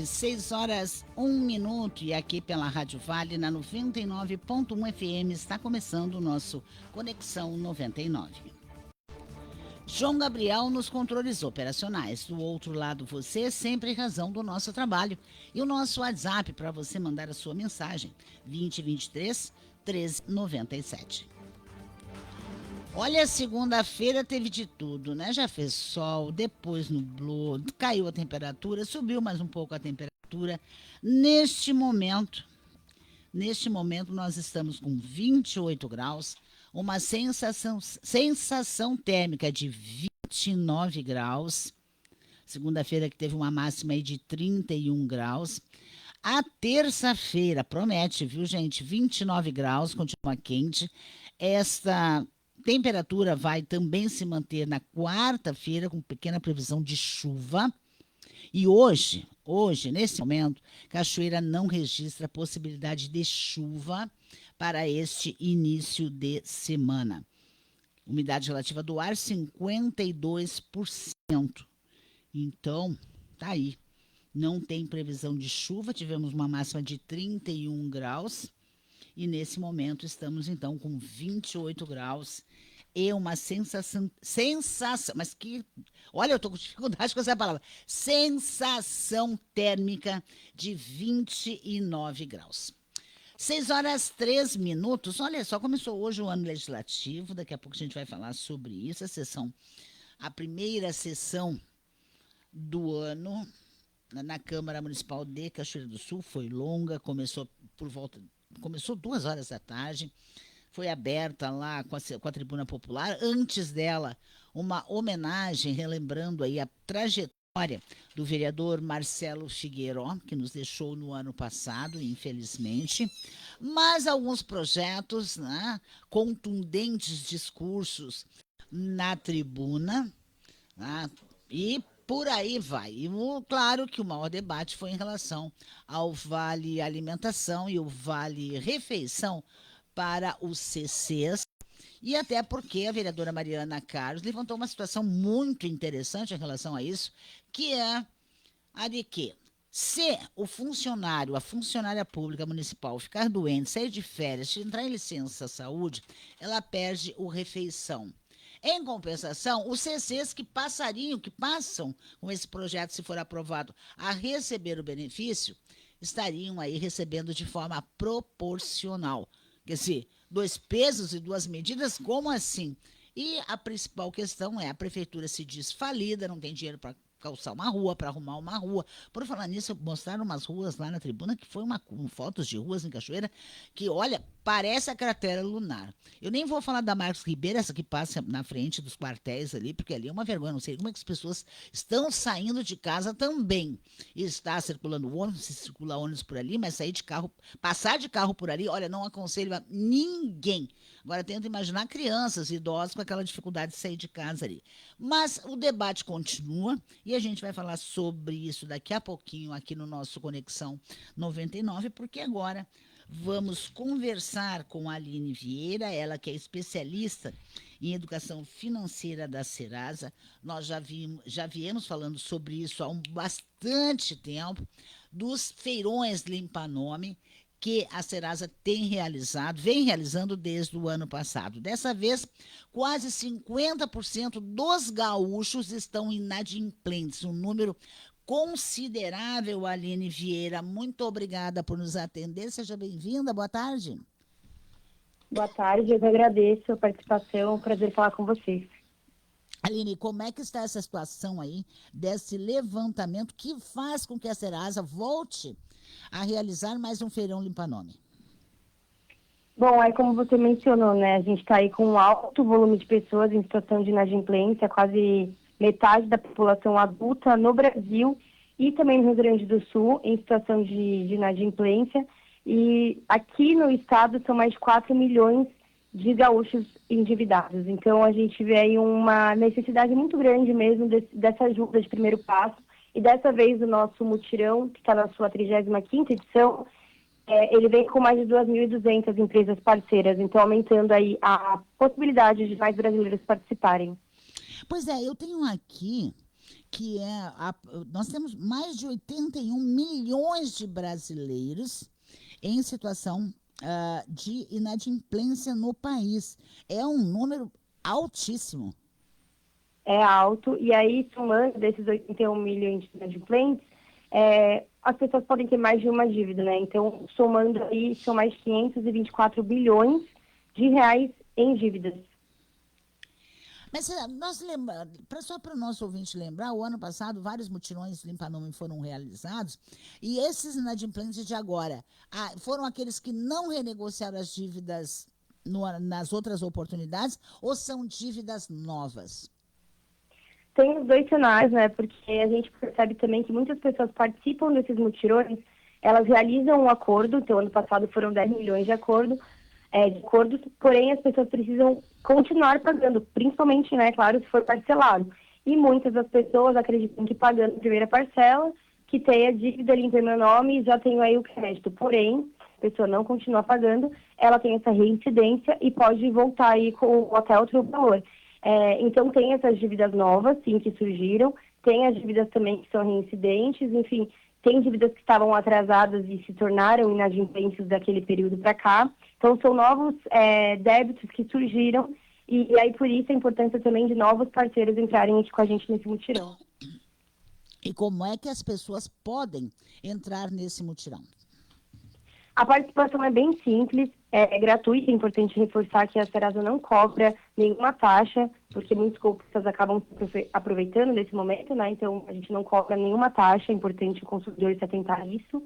6 horas 1 minuto e aqui pela Rádio Vale na 99.1 FM está começando o nosso Conexão 99. João Gabriel nos controles operacionais. Do outro lado, você sempre razão do nosso trabalho. E o nosso WhatsApp para você mandar a sua mensagem, 2023 1397. Olha, segunda-feira teve de tudo, né? Já fez sol, depois nublou, caiu a temperatura, subiu mais um pouco a temperatura. Neste momento nós estamos com 28 graus, uma sensação térmica de 29 graus. Segunda-feira que teve uma máxima aí de 31 graus. A terça-feira promete, viu, gente? 29 graus, continua quente. Esta temperatura vai também se manter na quarta-feira, com pequena previsão de chuva. E hoje, nesse momento, Cachoeira não registra possibilidade de chuva para este início de semana. Umidade relativa do ar, 52%. Então, tá aí. Não tem previsão de chuva, tivemos uma máxima de 31 graus. E nesse momento estamos então com 28 graus e uma sensação, mas que, olha, eu estou com dificuldade com essa palavra, sensação térmica de 29 graus. 6 horas 3 minutos, olha só, começou hoje o ano legislativo, daqui a pouco a gente vai falar sobre isso, a primeira sessão do ano na Câmara Municipal de Cachoeira do Sul foi longa, começou 2 horas da tarde, foi aberta lá com a Tribuna Popular. Antes dela, uma homenagem, relembrando aí a trajetória do vereador Marcelo Figueiró, que nos deixou no ano passado, infelizmente. Mas alguns projetos, né, contundentes discursos na tribuna, né, e por aí vai. E claro que o maior debate foi em relação ao Vale Alimentação e o Vale Refeição para os CCs. E até porque a vereadora Mariana Carlos levantou uma situação muito interessante em relação a isso, que é a de que se o funcionário, a funcionária pública municipal ficar doente, sair de férias, entrar em licença saúde, ela perde o refeição. Em compensação, os CCs que passam com esse projeto, se for aprovado, a receber o benefício, estariam aí recebendo de forma proporcional. Quer dizer, 2 pesos e 2 medidas, como assim? E a principal questão é a prefeitura se diz falida, não tem dinheiro para calçar uma rua, para arrumar uma rua. Por falar nisso, mostraram umas ruas lá na tribuna, que foi fotos de ruas em Cachoeira, que, olha, parece a cratera lunar. Eu nem vou falar da Marcos Ribeiro, essa que passa na frente dos quartéis ali, porque ali é uma vergonha. Não sei como é que as pessoas estão saindo de casa também. E está circulando ônibus, se circula ônibus por ali, mas passar de carro por ali, olha, não aconselho a ninguém. Agora, tento imaginar crianças, idosos com aquela dificuldade de sair de casa ali. Mas o debate continua e a gente vai falar sobre isso daqui a pouquinho aqui no nosso Conexão 99, porque agora vamos conversar com a Aline Vieira, ela que é especialista em educação financeira da Serasa. Nós já viemos falando sobre isso há bastante tempo, dos feirões limpa-nome, que a Serasa vem realizando desde o ano passado. Dessa vez, quase 50% dos gaúchos estão inadimplentes, um número considerável. Aline Vieira, muito obrigada por nos atender, seja bem-vinda, boa tarde. Boa tarde, eu agradeço a participação, é um prazer falar com vocês. Aline, como é que está essa situação aí, desse levantamento que faz com que a Serasa volte a realizar mais um feirão limpa-nome? Bom, aí como você mencionou, né, a gente está aí com um alto volume de pessoas em situação de inadimplência, quase metade da população adulta no Brasil e também no Rio Grande do Sul em situação de inadimplência. E aqui no estado são mais de 4 milhões de gaúchos endividados. Então a gente vê aí uma necessidade muito grande mesmo dessa ajuda de primeiro passo. E dessa vez o nosso mutirão, que está na sua 35ª edição, ele vem com mais de 2.200 empresas parceiras, então aumentando aí a possibilidade de mais brasileiros participarem. Pois é, eu tenho aqui que nós temos mais de 81 milhões de brasileiros em situação de inadimplência no país. É um número altíssimo. É alto, e aí, somando desses 81 milhões de inadimplentes, as pessoas podem ter mais de uma dívida, né? Então, somando aí, são mais 524 bilhões de reais em dívidas. Mas só para o nosso ouvinte lembrar, o ano passado vários mutirões limpa-nome foram realizados e esses inadimplentes de agora foram aqueles que não renegociaram as dívidas nas outras oportunidades ou são dívidas novas? Tem os dois cenários, né? Porque a gente percebe também que muitas pessoas participam desses mutirões, elas realizam um acordo, então ano passado foram 10 milhões de acordos, porém as pessoas precisam continuar pagando, principalmente, né, claro, se for parcelado. E muitas das pessoas acreditam que pagando a primeira parcela, que tem a dívida limpa em meu nome e já tenho aí o crédito. Porém, a pessoa não continua pagando, ela tem essa reincidência e pode voltar aí com até outro valor. Então, tem essas dívidas novas, sim, que surgiram, tem as dívidas também que são reincidentes, enfim, tem dívidas que estavam atrasadas e se tornaram inadimplentes daquele período para cá. Então, são novos débitos que surgiram e aí, por isso, a importância também de novos parceiros entrarem com a gente nesse mutirão. E como é que as pessoas podem entrar nesse mutirão? A participação é bem simples, é gratuita, é importante reforçar que a Serasa não cobra nenhuma taxa, porque muitos golpistas acabam aproveitando desse momento, né? Então, a gente não cobra nenhuma taxa, é importante o consumidor se atentar a isso.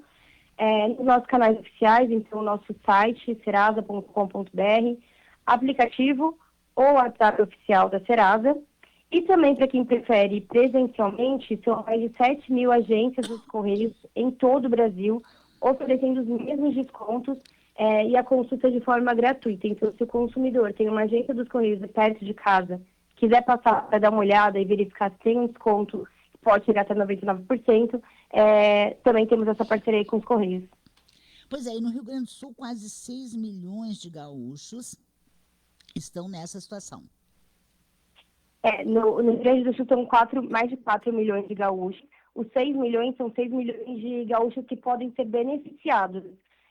Nos nossos canais oficiais, então, o nosso site, serasa.com.br, aplicativo ou WhatsApp oficial da Serasa. E também, para quem prefere presencialmente, são mais de 7 mil agências dos Correios em todo o Brasil, oferecendo os mesmos descontos e a consulta de forma gratuita. Então, se o consumidor tem uma agência dos Correios perto de casa, quiser passar para dar uma olhada e verificar se tem um desconto, pode chegar até 99%, também temos essa parceria com os Correios. Pois é, e no Rio Grande do Sul, quase 6 milhões de gaúchos estão nessa situação. No Rio Grande do Sul são mais de 4 milhões de gaúchos. Os 6 milhões são 6 milhões de gaúchos que podem ser beneficiados.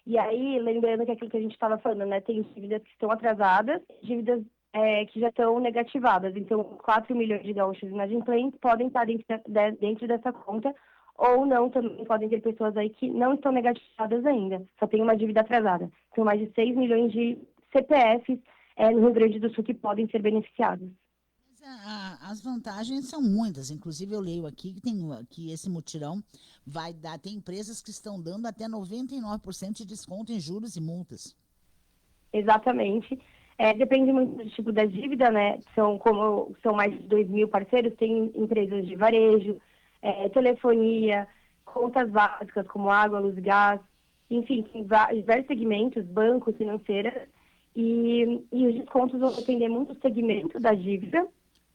E aí, lembrando que aquilo que a gente estava falando, né? Tem dívidas que estão atrasadas, dívidas que já estão negativadas. Então, 4 milhões de gaúchos inadimplentes podem estar dentro dessa conta, ou não, também podem ter pessoas aí que não estão negativadas ainda, só tem uma dívida atrasada. São mais de 6 milhões de CPFs no Rio Grande do Sul que podem ser beneficiados. As vantagens são muitas, inclusive eu leio aqui que esse mutirão vai dar, tem empresas que estão dando até 99% de desconto em juros e multas. Exatamente. Depende muito do tipo da dívida, né? São mais de 2 mil parceiros, tem empresas de varejo, telefonia, contas básicas como água, luz, gás, enfim, tem diversos segmentos, bancos, financeiras, e os descontos vão depender muito do segmento da dívida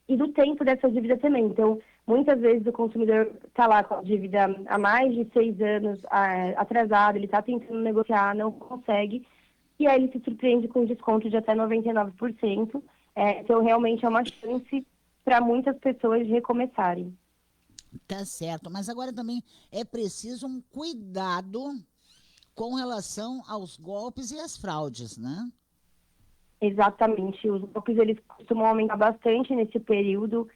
e do tempo dessa dívida também. Então, muitas vezes o consumidor está lá com a dívida há mais de 6 anos atrasado, ele está tentando negociar, não consegue, e aí ele se surpreende com um desconto de até 99%. Então, realmente é uma chance para muitas pessoas de recomeçarem. Tá certo, mas agora também é preciso um cuidado com relação aos golpes e às fraudes, né? Exatamente. Os golpes, eles costumam aumentar bastante nesse período.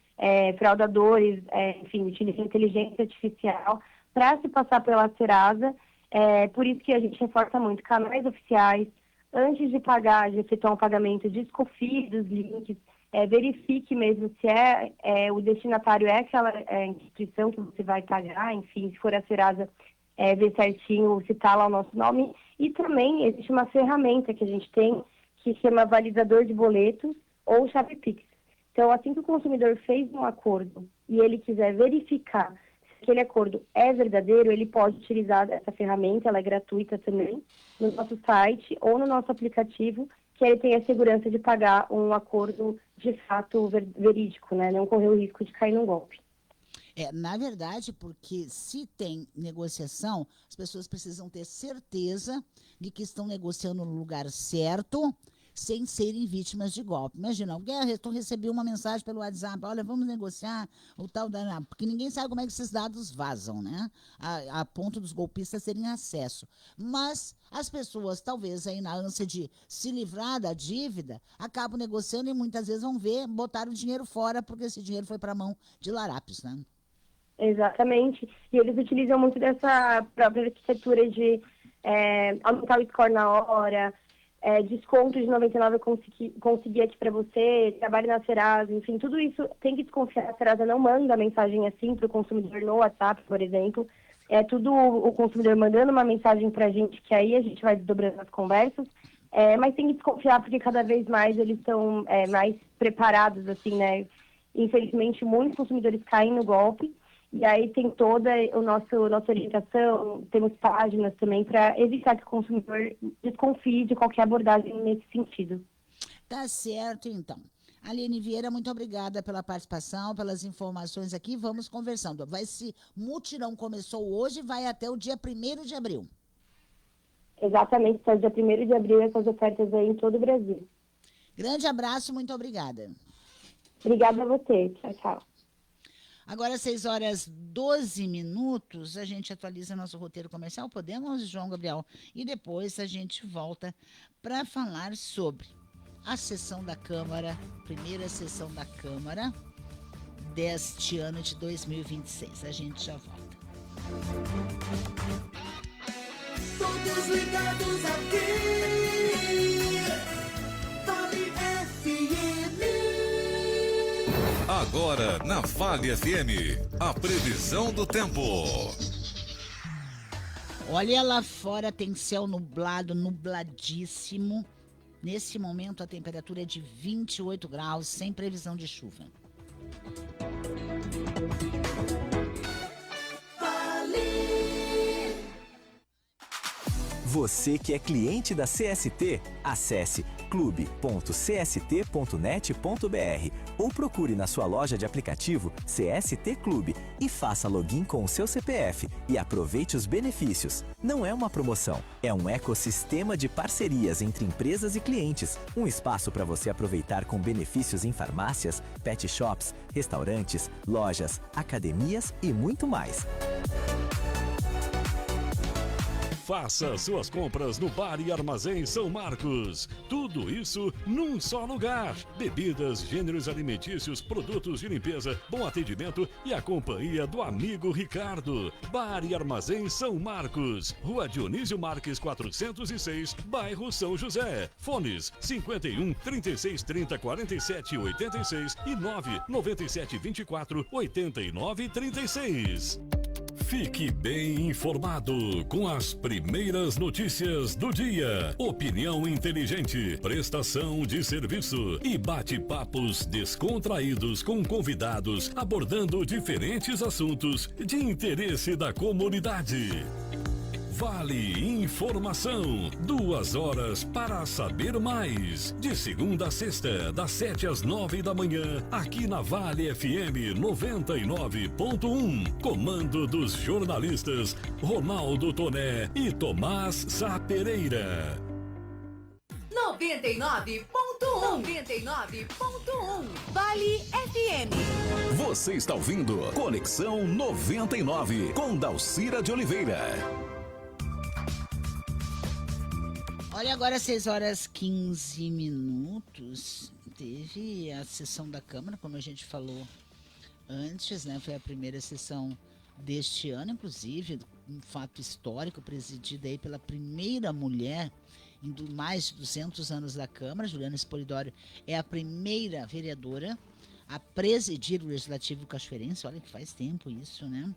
Fraudadores, enfim, utilizam inteligência artificial para se passar pela Serasa. Por isso que a gente reforça muito canais oficiais. Antes de pagar, de efetuar um pagamento, desconfie dos links. Verifique mesmo se o destinatário é aquela instituição que você vai pagar. Enfim, se for a Serasa, ver certinho se está lá o nosso nome. E também existe uma ferramenta que a gente tem, que chama validador de boletos ou chave Pix. Então, assim que o consumidor fez um acordo e ele quiser verificar se aquele acordo é verdadeiro, ele pode utilizar essa ferramenta, ela é gratuita também, no nosso site ou no nosso aplicativo, que ele tem a segurança de pagar um acordo de fato verídico, né? Não correr o risco de cair num golpe. Na verdade, porque se tem negociação, as pessoas precisam ter certeza de que estão negociando no lugar certo, sem serem vítimas de golpe. Imagina, eu recebi uma mensagem pelo WhatsApp, olha, vamos negociar o tal da... Porque ninguém sabe como é que esses dados vazam, né? A ponto dos golpistas terem acesso. Mas as pessoas, talvez aí na ânsia de se livrar da dívida, acabam negociando e muitas vezes vão ver, botar o dinheiro fora, porque esse dinheiro foi para a mão de larápios, né? Exatamente. E eles utilizam muito dessa própria arquitetura de aumentar o score na hora, desconto de 99 eu consegui aqui para você, trabalho na Serasa, enfim, tudo isso tem que desconfiar. A Serasa não manda mensagem assim para o consumidor no WhatsApp, por exemplo. É tudo o consumidor mandando uma mensagem para a gente, que aí a gente vai desdobrando as conversas. Mas tem que desconfiar, porque cada vez mais eles estão mais preparados, assim, né? Infelizmente, muitos consumidores caem no golpe. E aí tem toda nossa orientação, temos páginas também para evitar que o consumidor desconfie de qualquer abordagem nesse sentido. Tá certo, então. Aline Vieira, muito obrigada pela participação, pelas informações aqui. Vamos conversando. Esse mutirão começou hoje e vai até o dia 1º de abril. Exatamente, até o dia 1º de abril, essas ofertas aí em todo o Brasil. Grande abraço, muito obrigada. Obrigada a você. Tchau, tchau. Agora, 6h12, a gente atualiza nosso roteiro comercial. Podemos, João Gabriel? E depois a gente volta para falar sobre a sessão da Câmara, primeira sessão da Câmara deste ano de 2026. A gente já volta. Todos ligados aqui, Vale FM. Agora na Vale FM, a previsão do tempo. Olha, lá fora tem céu nublado, nubladíssimo. Nesse momento a temperatura é de 28 graus, sem previsão de chuva. Você que é cliente da CST, acesse clube.cst.net.br ou procure na sua loja de aplicativo CST Clube e faça login com o seu CPF e aproveite os benefícios. Não é uma promoção, é um ecossistema de parcerias entre empresas e clientes. Um espaço para você aproveitar com benefícios em farmácias, pet shops, restaurantes, lojas, academias e muito mais. Faça suas compras no Bar e Armazém São Marcos. Tudo isso num só lugar. Bebidas, gêneros alimentícios, produtos de limpeza, bom atendimento e a companhia do amigo Ricardo. Bar e Armazém São Marcos. Rua Dionísio Marques 406, bairro São José. Fones 51 36 30 47 86 e 9 97 24 89 36. Fique bem informado com as primeiras notícias do dia. Opinião inteligente, prestação de serviço e bate-papos descontraídos com convidados abordando diferentes assuntos de interesse da comunidade. Vale Informação. 2 horas para saber mais. De segunda a sexta, das 7 às 9 da manhã, aqui na Vale FM 99.1. Comando dos jornalistas Ronaldo Toné e Tomás Sá Pereira. 99.1 Vale FM. Você está ouvindo Conexão 99 com Dalcira de Oliveira. Olha, agora 6h15. Teve a sessão da Câmara, como a gente falou antes, né? Foi a primeira sessão deste ano, inclusive, um fato histórico, presidida aí pela primeira mulher em mais de 200 anos da Câmara. Juliana Spolidoro é a primeira vereadora a presidir o Legislativo Cachoeirense. Olha que faz tempo isso, né?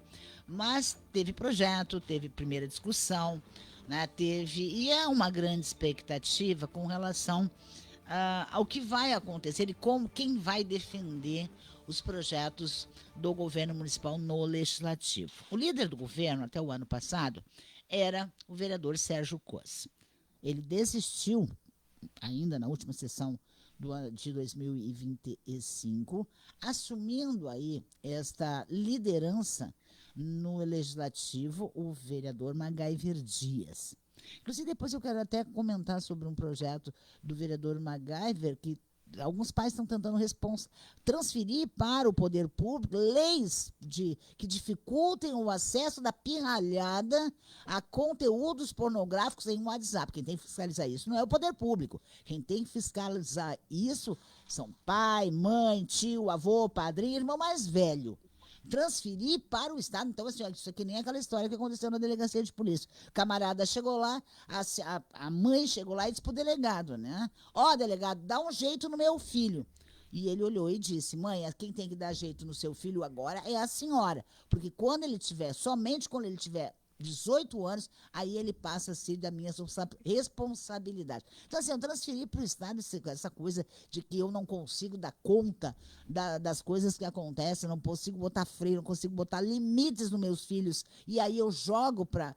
Mas teve projeto, teve primeira discussão, né? E é uma grande expectativa com relação ao que vai acontecer e quem vai defender os projetos do governo municipal no Legislativo. O líder do governo, até o ano passado, era o vereador Sérgio Coas. Ele desistiu, ainda na última sessão de 2025, assumindo aí esta liderança no Legislativo, o vereador MacGyver Dias. Inclusive, depois eu quero até comentar sobre um projeto do vereador MacGyver, que alguns pais estão tentando transferir para o poder público leis que dificultem o acesso da pirralhada a conteúdos pornográficos em WhatsApp. Quem tem que fiscalizar isso não é o poder público. Quem tem que fiscalizar isso são pai, mãe, tio, avô, padrinho, irmão mais velho. Transferir para o Estado. Então, assim, olha, isso aqui nem aquela história que aconteceu na delegacia de polícia. O camarada chegou lá, a mãe chegou lá e disse pro delegado, né? Ó, delegado, dá um jeito no meu filho. E ele olhou e disse, mãe, quem tem que dar jeito no seu filho agora é a senhora. Porque somente quando ele tiver 18 anos, aí ele passa a ser da minha responsabilidade. Então, assim, eu transferi para o Estado essa coisa de que eu não consigo dar conta das coisas que acontecem, não consigo botar freio, não consigo botar limites nos meus filhos, e aí eu jogo para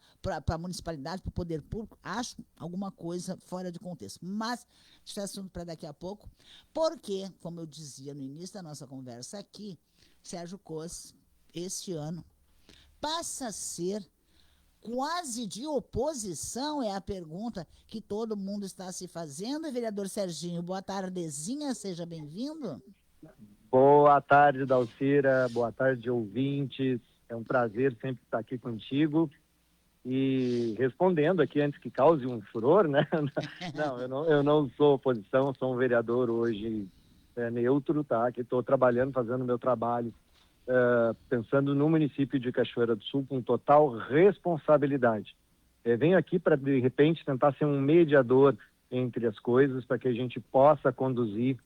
a municipalidade, para o poder público, acho alguma coisa fora de contexto. Mas, isso é assunto para daqui a pouco, porque, como eu dizia no início da nossa conversa aqui, Sérgio Cos, este ano, passa a ser quase de oposição, é a pergunta que todo mundo está se fazendo. Vereador Serginho, boa tardezinha, seja bem-vindo. Boa tarde, Dalcira, boa tarde, ouvintes. É um prazer sempre estar aqui contigo. E respondendo aqui, antes que cause um furor, né? Não, eu não sou oposição, sou um vereador hoje neutro, tá? Que estou trabalhando, fazendo o meu trabalho. Pensando no município de Cachoeira do Sul com total responsabilidade. Venho aqui para, de repente, tentar ser um mediador entre as coisas, para que a gente possa conduzir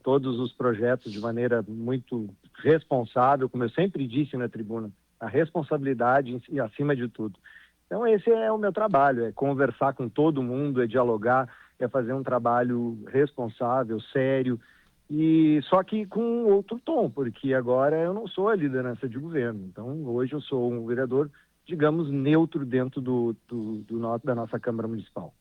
todos os projetos de maneira muito responsável, como eu sempre disse na tribuna, a responsabilidade e acima de tudo. Então, esse é o meu trabalho, é conversar com todo mundo, é dialogar, é fazer um trabalho responsável, sério, e só que com outro tom, porque agora eu não sou a liderança de governo. Então, hoje eu sou um vereador, digamos, neutro dentro da nossa Câmara Municipal.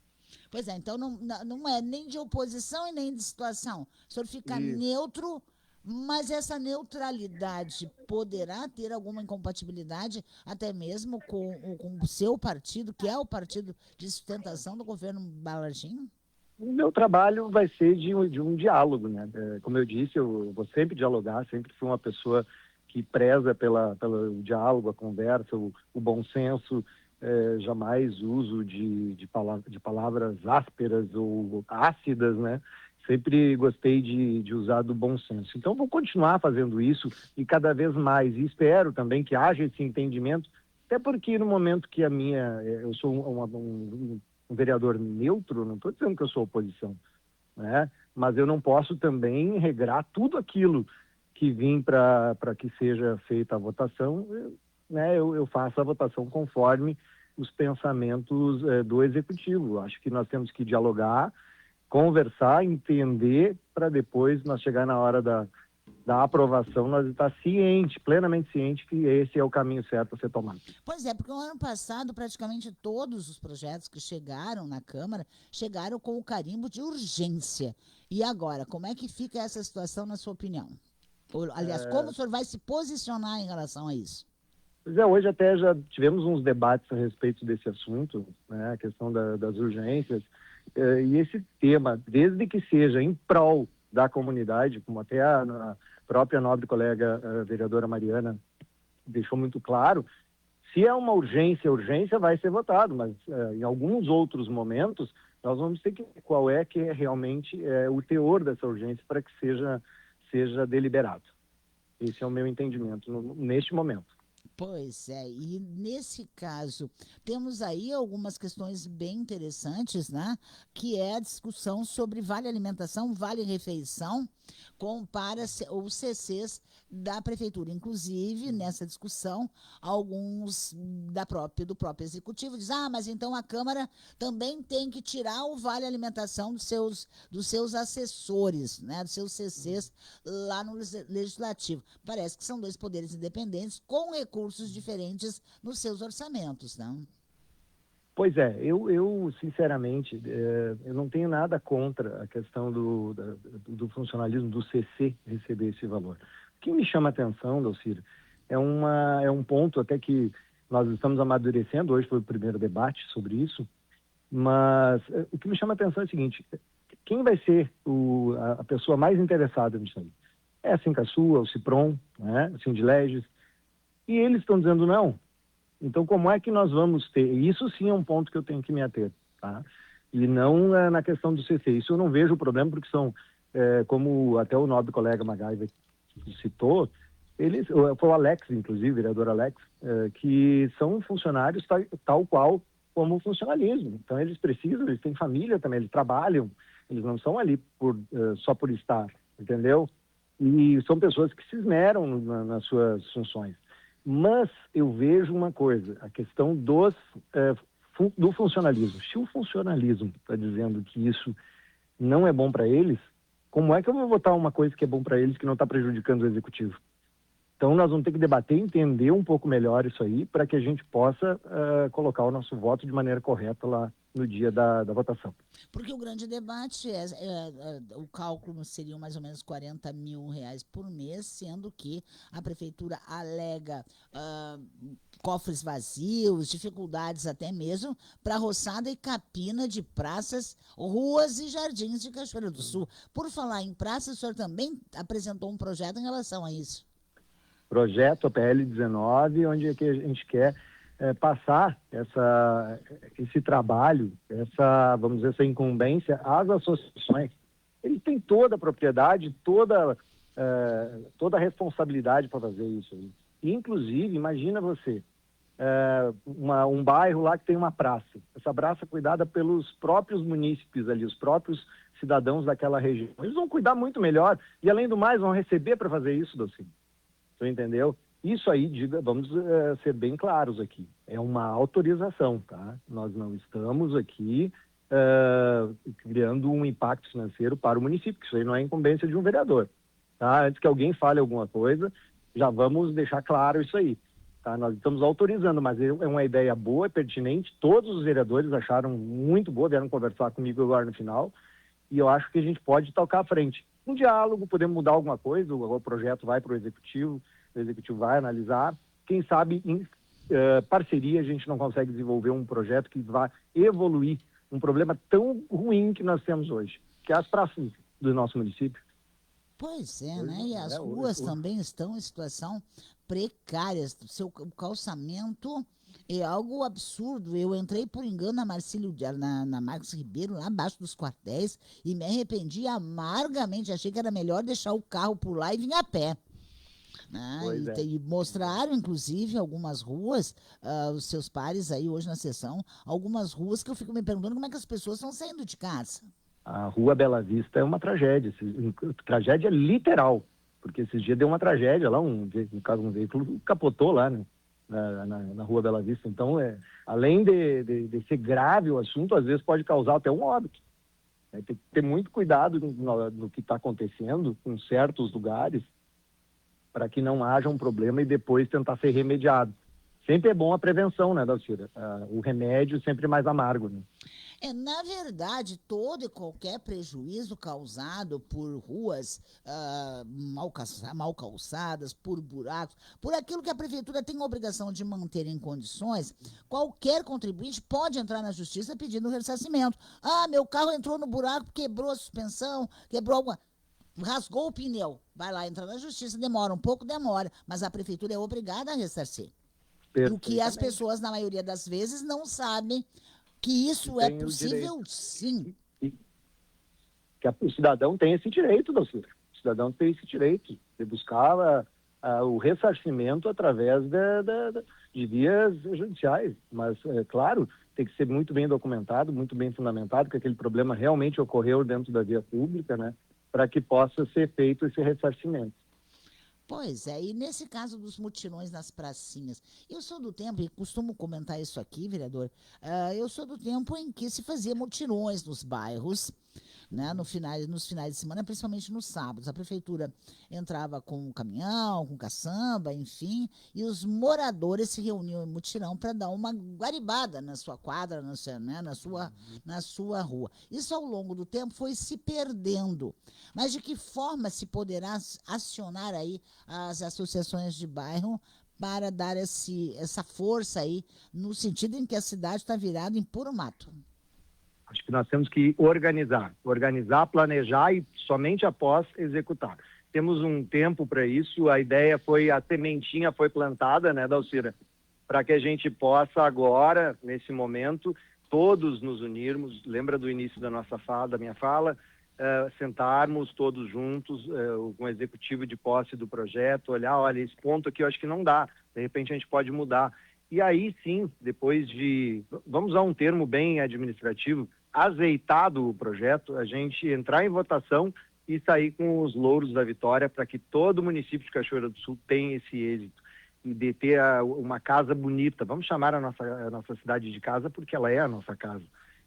Pois é, então não é nem de oposição e nem de situação. O senhor fica neutro, mas essa neutralidade poderá ter alguma incompatibilidade até mesmo com o seu partido, que é o partido de sustentação do governo Balardim? O meu trabalho vai ser de um diálogo, né? Como eu disse, eu vou sempre dialogar, sempre fui uma pessoa que preza pelo diálogo, a conversa, o bom senso, jamais uso de palavras ásperas ou ácidas, né? Sempre gostei de usar do bom senso. Então, vou continuar fazendo isso e cada vez mais. E espero também que haja esse entendimento, até porque no momento que eu sou um vereador neutro, não estou dizendo que eu sou oposição, né? Mas eu não posso também regrar tudo aquilo que vim para que seja feita a votação, né? Eu faço a votação conforme os pensamentos do Executivo. Acho que nós temos que dialogar, conversar, entender, para depois nós chegar na hora da aprovação, nós estar plenamente ciente que esse é o caminho certo a ser tomado. Pois é, porque no ano passado praticamente todos os projetos que chegaram na Câmara chegaram com o carimbo de urgência. E agora, como é que fica essa situação na sua opinião? Aliás, como o senhor vai se posicionar em relação a isso? Pois é, hoje até já tivemos uns debates a respeito desse assunto, né, a questão das urgências, e esse tema, desde que seja em prol da comunidade, como até a própria nobre colega a vereadora Mariana deixou muito claro, se é uma urgência, a urgência vai ser votado, mas em alguns outros momentos nós vamos ter que ver qual é que é realmente o teor dessa urgência para que seja deliberado. Esse é o meu entendimento neste momento. Pois é, e nesse caso, temos aí algumas questões bem interessantes, né? Que é a discussão sobre vale alimentação, vale refeição, para os CCs da prefeitura. Inclusive, nessa discussão, alguns do próprio executivo dizem, mas então a Câmara também tem que tirar o vale alimentação dos seus assessores, né? Dos seus CCs lá no Legislativo. Parece que são dois poderes independentes com recursos diferentes nos seus orçamentos, não? Pois é, eu sinceramente, eu não tenho nada contra a questão do funcionalismo do CC receber esse valor. O que me chama a atenção, Dalcir, é um ponto até que Nós estamos amadurecendo, hoje foi o primeiro debate sobre isso, mas o que me chama a atenção é o seguinte: quem vai ser a pessoa mais interessada nisso aí? É a Sincasul, o Cipron, né? O Sindileges, e eles estão dizendo não. Então, como é que nós vamos ter? Isso sim é um ponto que eu tenho que me ater, tá? E não na questão do CC. Isso eu não vejo o problema, porque são, como até o nobre colega Magaiva citou, eles, foi o Alex, inclusive, o vereador Alex, que são funcionários tal qual como o funcionalismo. Então, eles precisam, eles têm família também, eles trabalham, eles não são ali só por estar, entendeu? E são pessoas que se esmeram nas suas funções. Mas eu vejo uma coisa, a questão do funcionalismo. Se o funcionalismo está dizendo que isso não é bom para eles, como é que eu vou votar uma coisa que é bom para eles que não está prejudicando o executivo? Então nós vamos ter que debater, entender um pouco melhor isso aí, para que a gente possa colocar o nosso voto de maneira correta lá no dia da votação. Porque o grande debate o cálculo seria mais ou menos R$40 mil por mês, sendo que a prefeitura alega cofres vazios, dificuldades até mesmo para roçada e capina de praças, ruas e jardins de Cachoeira do Sul. Por falar em praça, o senhor também apresentou um projeto em relação a isso. Projeto, a PL 19, onde é que a gente quer passar esse trabalho, vamos dizer, essa incumbência às associações. Eles têm toda a propriedade, toda a responsabilidade para fazer isso aí. Inclusive, imagina você, um bairro lá que tem uma praça. Essa praça é cuidada pelos próprios munícipes ali, os próprios cidadãos daquela região. Eles vão cuidar muito melhor e, além do mais, vão receber para fazer isso, Dalcínio. Você entendeu? Isso aí, vamos ser bem claros aqui, é uma autorização, tá? Nós não estamos aqui criando um impacto financeiro para o município, que isso aí não é incumbência de um vereador, tá? Antes que alguém fale alguma coisa, já vamos deixar claro isso aí, tá? Nós estamos autorizando, mas é uma ideia boa, é pertinente, todos os vereadores acharam muito boa, vieram conversar comigo agora no final, e eu acho que a gente pode tocar à frente. Um diálogo, podemos mudar alguma coisa, o projeto vai para o executivo vai analisar, quem sabe em parceria a gente não consegue desenvolver um projeto que vá evoluir um problema tão ruim que nós temos hoje, que é as praças do nosso município. Pois é, né? E as ruas também estão em situação precária. O calçamento é algo absurdo. Eu entrei por engano na Marcos Ribeiro, lá abaixo dos quartéis, e me arrependi amargamente. Achei que era melhor deixar o carro por lá e vir a pé. E mostraram, inclusive, algumas ruas, os seus pares aí hoje na sessão, algumas ruas que eu fico me perguntando como é que as pessoas estão saindo de casa. A Rua Bela Vista é uma tragédia, tragédia literal, porque esses dias deu uma tragédia lá, um veículo capotou lá, né, na Rua Bela Vista. Então, além de ser grave o assunto, às vezes pode causar até um óbito. Tem que ter muito cuidado no que está acontecendo em certos lugares, para que não haja um problema e depois tentar ser remediado. Sempre é bom a prevenção, né, Dalcira? O remédio sempre é mais amargo, né? Na verdade, todo e qualquer prejuízo causado por ruas mal calçadas, por buracos, por aquilo que a prefeitura tem a obrigação de manter em condições, qualquer contribuinte pode entrar na justiça pedindo ressarcimento. Meu carro entrou no buraco, quebrou a suspensão, rasgou o pneu. Vai lá, entra na justiça, demora um pouco, mas a prefeitura é obrigada a ressarcir. O que as pessoas, na maioria das vezes, não sabem que isso é possível, sim. Que o cidadão tem esse direito, Dalcira. O cidadão tem esse direito de buscar o ressarcimento através de vias judiciais. Mas, claro, tem que ser muito bem documentado, muito bem fundamentado, que aquele problema realmente ocorreu dentro da via pública, né? Para que possa ser feito esse ressarcimento. Pois é, e nesse caso dos mutirões nas pracinhas, eu sou do tempo, e costumo comentar isso aqui, vereador, eu sou do tempo em que se fazia mutirões nos bairros, né, nos finais de semana, principalmente nos sábados. A prefeitura entrava com um caminhão, com caçamba, enfim, e os moradores se reuniam em mutirão para dar uma guaribada na sua quadra, na sua rua. Isso, ao longo do tempo, foi se perdendo. Mas de que forma se poderá acionar aí as associações de bairro para dar essa força aí, no sentido em que a cidade está virada em puro mato? Acho que nós temos que organizar, planejar e somente após executar. Temos um tempo para isso, a sementinha foi plantada, né, Dalcira, para que a gente possa agora, nesse momento, todos nos unirmos, lembra do início da minha fala, sentarmos todos juntos com o executivo de posse do projeto, olha, esse ponto aqui eu acho que não dá, de repente a gente pode mudar. E aí sim, depois de, vamos usar um termo bem administrativo, azeitado o projeto, a gente entrar em votação e sair com os louros da vitória para que todo o município de Cachoeira do Sul tenha esse êxito e de ter uma casa bonita. Vamos chamar a nossa cidade de casa porque ela é a nossa casa.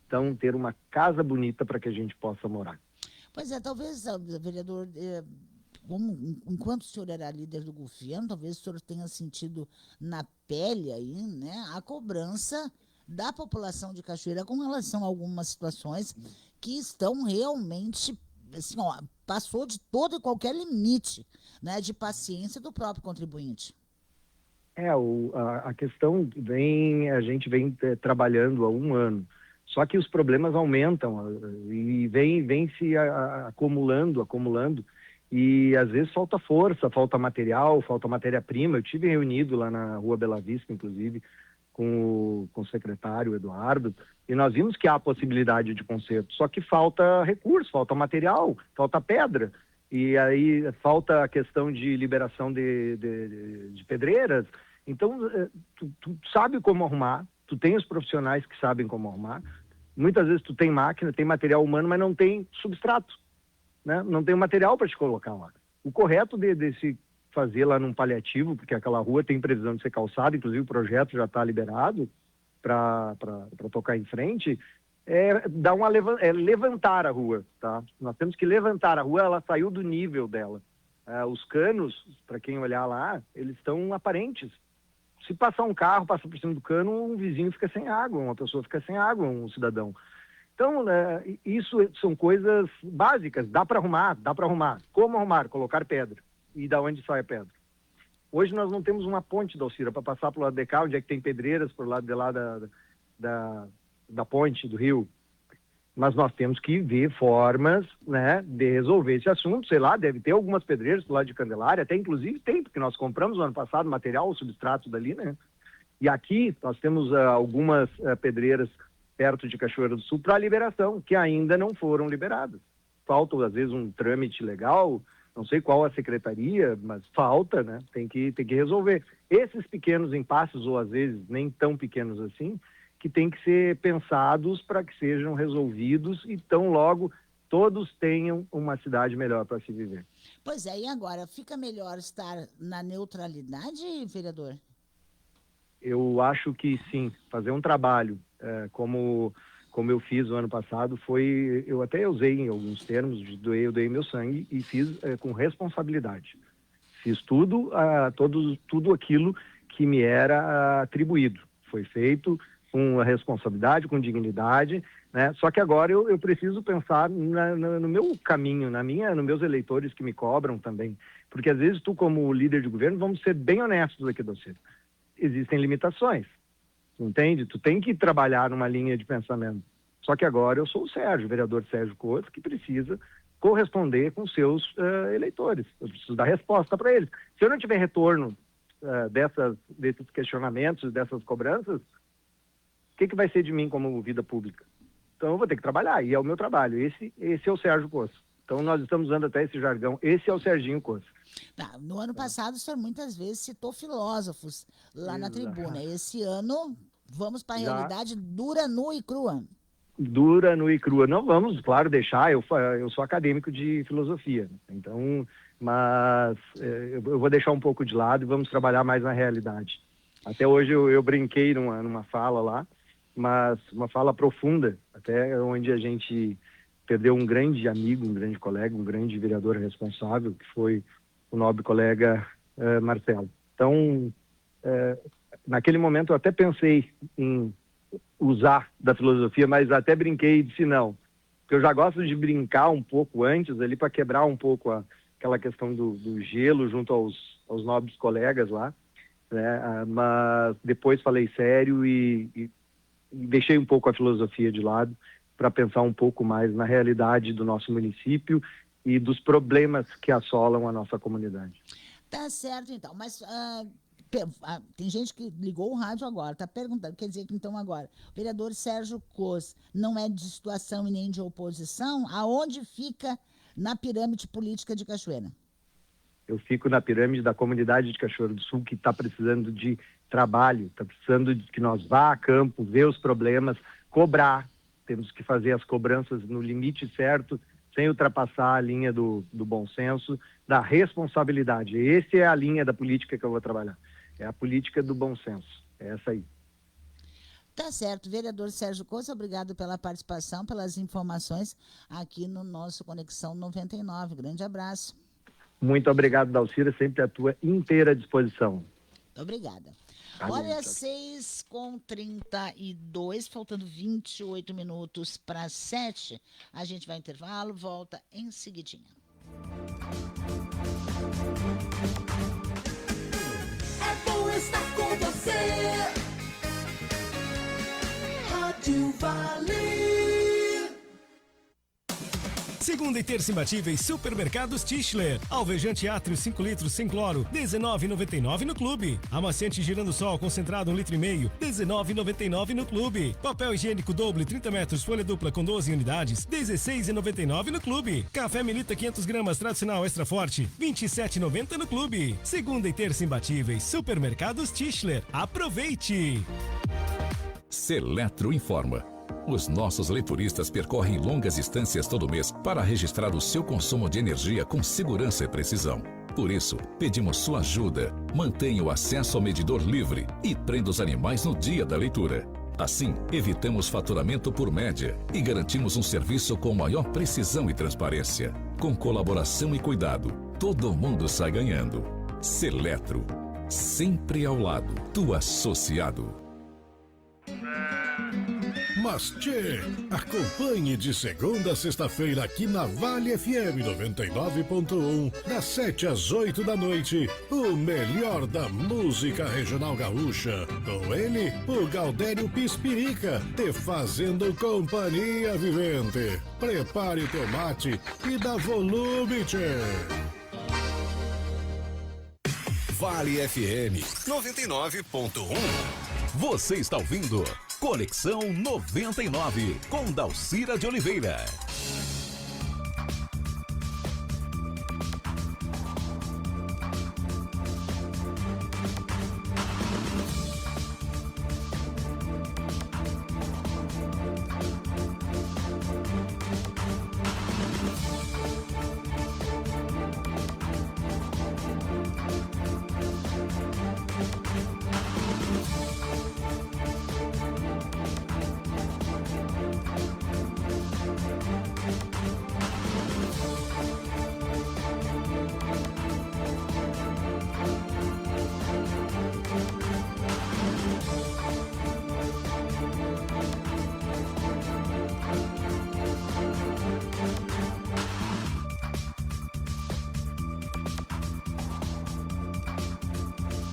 Então, ter uma casa bonita para que a gente possa morar. Pois é, talvez, vereador, enquanto o senhor era líder do governo, talvez o senhor tenha sentido na pele aí, né, a cobrança da população de Cachoeira com relação a algumas situações que estão realmente, assim, passou de todo e qualquer limite, né, de paciência do próprio contribuinte. A questão a gente vem trabalhando há 1 ano, só que os problemas aumentam e vem se acumulando, e às vezes falta força, falta material, falta matéria-prima. Eu tive reunido lá na Rua Bela Vista, inclusive, com o secretário Eduardo, e nós vimos que há possibilidade de conserto, só que falta recurso, falta material, falta pedra, e aí falta a questão de liberação de pedreiras. Então, tu sabe como arrumar, tu tem os profissionais que sabem como arrumar, muitas vezes tu tem máquina, tem material humano, mas não tem substrato, né? Não tem material para te colocar lá. O correto de se fazer lá num paliativo, porque aquela rua tem previsão de ser calçada, inclusive o projeto já está liberado para tocar em frente, levantar a rua, tá? Nós temos que levantar a rua, ela saiu do nível dela. Os canos, para quem olhar lá, eles estão aparentes. Se passar um carro, passa por cima do cano, um vizinho fica sem água, uma pessoa fica sem água, um cidadão. Então, isso são coisas básicas, dá para arrumar. Como arrumar? Colocar pedra. E da onde sai a pedra? Hoje nós não temos uma ponte, Dalcira, para passar para o lado de cá, onde é que tem pedreiras, por lado de lá da ponte, do rio. Mas nós temos que ver formas, né, de resolver esse assunto. Sei lá, deve ter algumas pedreiras do lado de Candelária, até inclusive tem, porque nós compramos no ano passado material, o substrato dali, né? E aqui nós temos algumas pedreiras perto de Cachoeira do Sul para liberação, que ainda não foram liberadas. Falta, às vezes, um trâmite legal, não sei qual a secretaria, mas falta, né? Tem que resolver. Esses pequenos impasses, ou às vezes nem tão pequenos assim, que tem que ser pensados para que sejam resolvidos e tão logo todos tenham uma cidade melhor para se viver. Pois é, e agora, fica melhor estar na neutralidade, vereador? Eu acho que sim, fazer um trabalho como eu fiz no ano passado, eu até usei em alguns termos, eu dei meu sangue e fiz com responsabilidade. Fiz tudo aquilo que me era atribuído. Foi feito com responsabilidade, com dignidade, né? Só que agora eu preciso pensar no meu caminho, nos meus eleitores que me cobram também. Porque às vezes tu, como líder de governo, vamos ser bem honestos aqui, Dalcira, existem limitações. Entende? Tu tem que trabalhar numa linha de pensamento. Só que agora eu sou o vereador Sérgio Couto, que precisa corresponder com seus eleitores. Eu preciso dar resposta para eles. Se eu não tiver retorno desses questionamentos, dessas cobranças, o que vai ser de mim como vida pública? Então eu vou ter que trabalhar, e é o meu trabalho. Esse é o Sérgio Couto. Então nós estamos usando até esse jargão. Esse é o Serginho Couto. No ano passado, o senhor muitas vezes citou filósofos lá na tribuna. Esse ano, vamos para a realidade dura, nua e crua. Dura, nua e crua. Não vamos, claro, deixar. Eu sou acadêmico de filosofia. Então, mas eu vou deixar um pouco de lado e vamos trabalhar mais na realidade. Até hoje eu brinquei numa fala lá, mas uma fala profunda, até onde a gente perdeu um grande amigo, um grande colega, um grande vereador responsável, que foi o nobre colega Marcelo. Então, naquele momento eu até pensei em usar da filosofia, mas até brinquei e disse não, porque eu já gosto de brincar um pouco antes ali para quebrar um pouco aquela questão do gelo junto aos nobres colegas lá. né? Mas depois falei sério e deixei um pouco a filosofia de lado para pensar um pouco mais na realidade do nosso município e dos problemas que assolam a nossa comunidade. Tá certo, então. Mas tem gente que ligou o rádio agora, tá perguntando. Quer dizer que, então, agora, o vereador Sérgio Cos não é de situação e nem de oposição? Aonde fica na pirâmide política de Cachoeira? Eu fico na pirâmide da comunidade de Cachoeira do Sul, que está precisando de trabalho, está precisando de que nós vá a campo, ver os problemas, cobrar. Temos que fazer as cobranças no limite certo, sem ultrapassar a linha do bom senso, da responsabilidade. Essa é a linha da política que eu vou trabalhar. É a política do bom senso. É essa aí. Tá certo. Vereador Sérgio Costa, obrigado pela participação, pelas informações aqui no nosso Conexão 99. Grande abraço. Muito obrigado, Dalcira, sempre à tua inteira disposição. Obrigada. Valeu, Olha, tchau. 6h32, faltando 28 minutos para 7. A gente vai ao intervalo, volta em seguidinha. É bom estar com você. Rádio Vale. Segunda e terça imbatíveis Supermercados Tischler. Alvejante Átrio 5 litros sem cloro, R$19,99 no clube. Amaciante Girando Sol concentrado 1,5 litros, R$19,99 no clube. Papel higiênico Doble 30 metros folha dupla com 12 unidades, R$16,99 no clube. Café Melita 500 gramas tradicional extra forte, R$27,90 no clube. Segunda e terça imbatíveis Supermercados Tischler. Aproveite! Seletro informa. Os nossos leituristas percorrem longas distâncias todo mês para registrar o seu consumo de energia com segurança e precisão. Por isso, pedimos sua ajuda. Mantenha o acesso ao medidor livre e prenda os animais no dia da leitura. Assim, evitamos faturamento por média e garantimos um serviço com maior precisão e transparência. Com colaboração e cuidado, todo mundo sai ganhando. Seletro, sempre ao lado do associado. Mas tchê, acompanhe de segunda a sexta-feira aqui na Vale FM 99.1, das 7 às 8 da noite, o melhor da música regional gaúcha. Com ele, o Gaudério Pispirica, te fazendo companhia vivente. Prepare o teu mate e dá volume, tchê. Vale FM 99.1. Você está ouvindo Conexão 99 com Dalcira de Oliveira.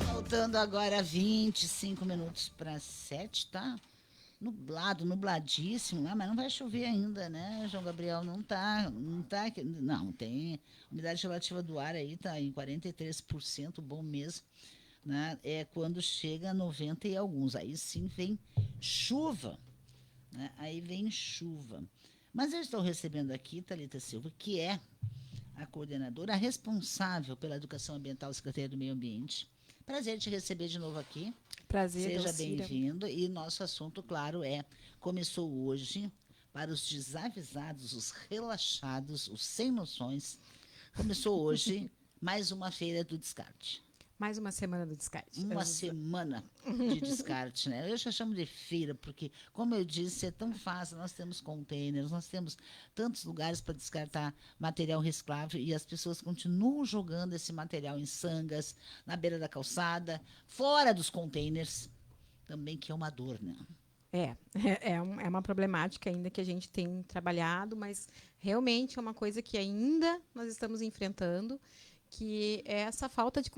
Faltando agora 25 minutos para 7, tá? Nublado, nubladíssimo, né? Mas não vai chover ainda, né, João Gabriel? Não tem umidade relativa do ar aí, tá em 43%, bom mesmo, né? É quando chega a 90 e alguns, aí sim vem chuva, né? Aí vem chuva. Mas eu estou recebendo aqui Thalita Silva, que é a coordenadora responsável pela educação ambiental, Secretaria do Meio Ambiente. Prazer te receber de novo aqui. Prazer, Seja Dalcira. bem-vindo. E nosso assunto, claro, começou hoje, para os desavisados, os relaxados, os sem noções, começou hoje mais uma feira do descarte. Mais uma semana do descarte. Uma semana de descarte, né? Eu já chamo de feira, porque, como eu disse, é tão fácil. Nós temos containers, nós temos tantos lugares para descartar material reciclável e as pessoas continuam jogando esse material em sangas, na beira da calçada, fora dos containers, também, que é uma dor, né? É uma problemática ainda que a gente tem trabalhado, mas realmente é uma coisa que ainda nós estamos enfrentando, que é essa falta de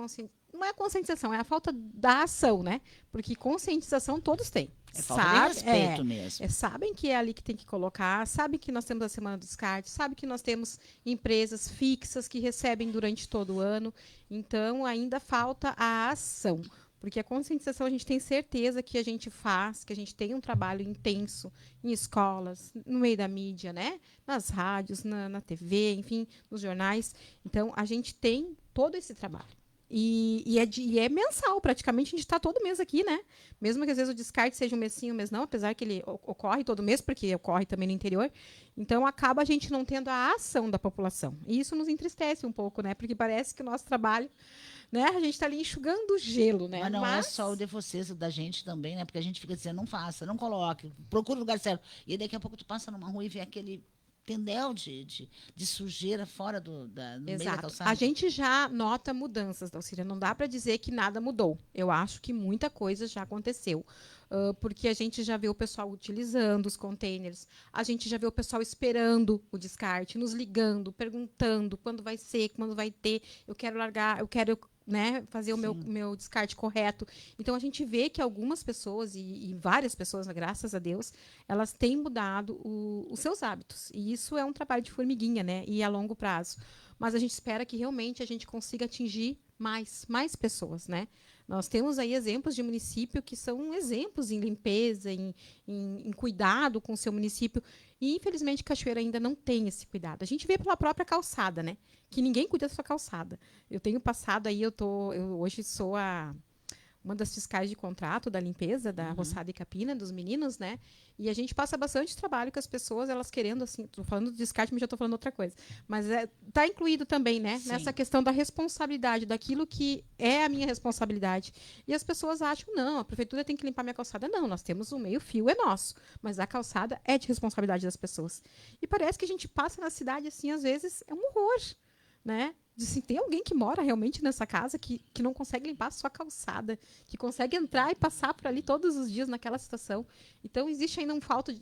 não é a conscientização, é a falta da ação, né? Porque conscientização todos têm. É falta de respeito mesmo. Sabem que é ali que tem que colocar, sabem que nós temos a Semana do Descarte, sabem que nós temos empresas fixas que recebem durante todo o ano. Então, ainda falta a ação. Porque a conscientização a gente tem certeza que a gente faz, que a gente tem um trabalho intenso em escolas, no meio da mídia, né? Nas rádios, na TV, enfim, nos jornais. Então, a gente tem todo esse trabalho. E é mensal, praticamente, a gente está todo mês aqui, né? Mesmo que às vezes o descarte seja um mês sim, um mês não, apesar que ele ocorre todo mês, porque ocorre também no interior. Então, acaba a gente não tendo a ação da população. E isso nos entristece um pouco, né? Porque parece que o nosso trabalho, né? A gente está ali enxugando o gelo, né? Mas não é só o de vocês, da gente também, né? Porque a gente fica dizendo, não faça, não coloque, procura o lugar certo. E aí, daqui a pouco tu passa numa rua e vê aquele tendel de sujeira fora no meio da calçada. A gente já nota mudanças, Dalcíria. Não dá para dizer que nada mudou. Eu acho que muita coisa já aconteceu. Porque a gente já vê o pessoal utilizando os containers, a gente já vê o pessoal esperando o descarte, nos ligando, perguntando quando vai ser, quando vai ter, eu quero largar, eu quero, né, fazer o meu descarte correto. Então, a gente vê que algumas pessoas, e várias pessoas, graças a Deus, elas têm mudado os seus hábitos. E isso é um trabalho de formiguinha, né, e a longo prazo. Mas a gente espera que realmente a gente consiga atingir mais pessoas, né? Nós temos aí exemplos de município que são exemplos em limpeza, em cuidado com o seu município. E, infelizmente, Cachoeira ainda não tem esse cuidado. A gente vê pela própria calçada, né? Que ninguém cuida da sua calçada. Eu tenho passado aí, eu hoje sou uma das fiscais de contrato da limpeza, da Roçada e Capina, dos meninos, né? E a gente passa bastante trabalho com as pessoas, elas querendo, assim, estou falando do descarte, mas já estou falando outra coisa. Mas está incluído também, né? Sim. Nessa questão da responsabilidade, daquilo que é a minha responsabilidade. E as pessoas acham, não, a prefeitura tem que limpar minha calçada. Não, nós temos um meio-fio, é nosso. Mas a calçada é de responsabilidade das pessoas. E parece que a gente passa na cidade, assim, às vezes, é um horror, né? Assim, tem alguém que mora realmente nessa casa que não consegue limpar a sua calçada, que consegue entrar e passar por ali todos os dias naquela situação. Então, existe ainda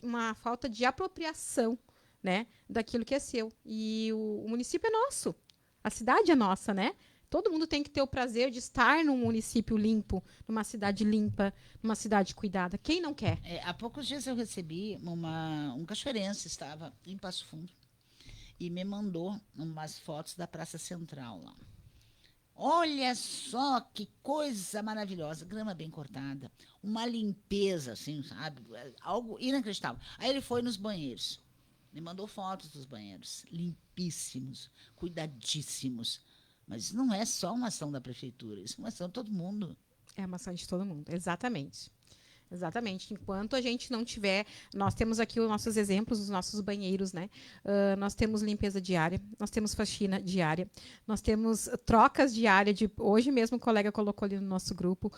uma falta de apropriação, né, daquilo que é seu. E o município é nosso, a cidade é nossa, né? Todo mundo tem que ter o prazer de estar num município limpo, numa cidade limpa, numa cidade cuidada. Quem não quer? Há poucos dias eu recebi um cachoeirense, estava em Passo Fundo, e me mandou umas fotos da Praça Central lá. Olha só que coisa maravilhosa, grama bem cortada, uma limpeza, assim, sabe? Algo inacreditável. Aí ele foi nos banheiros, me mandou fotos dos banheiros, limpíssimos, cuidadíssimos. Mas isso não é só uma ação da prefeitura, isso é uma ação de todo mundo. É uma ação de todo mundo, exatamente. Exatamente. Enquanto a gente não tiver... Nós temos aqui os nossos exemplos, os nossos banheiros, né? Nós temos limpeza diária, nós temos faxina diária, nós temos trocas diárias. Hoje mesmo o colega colocou ali no nosso grupo.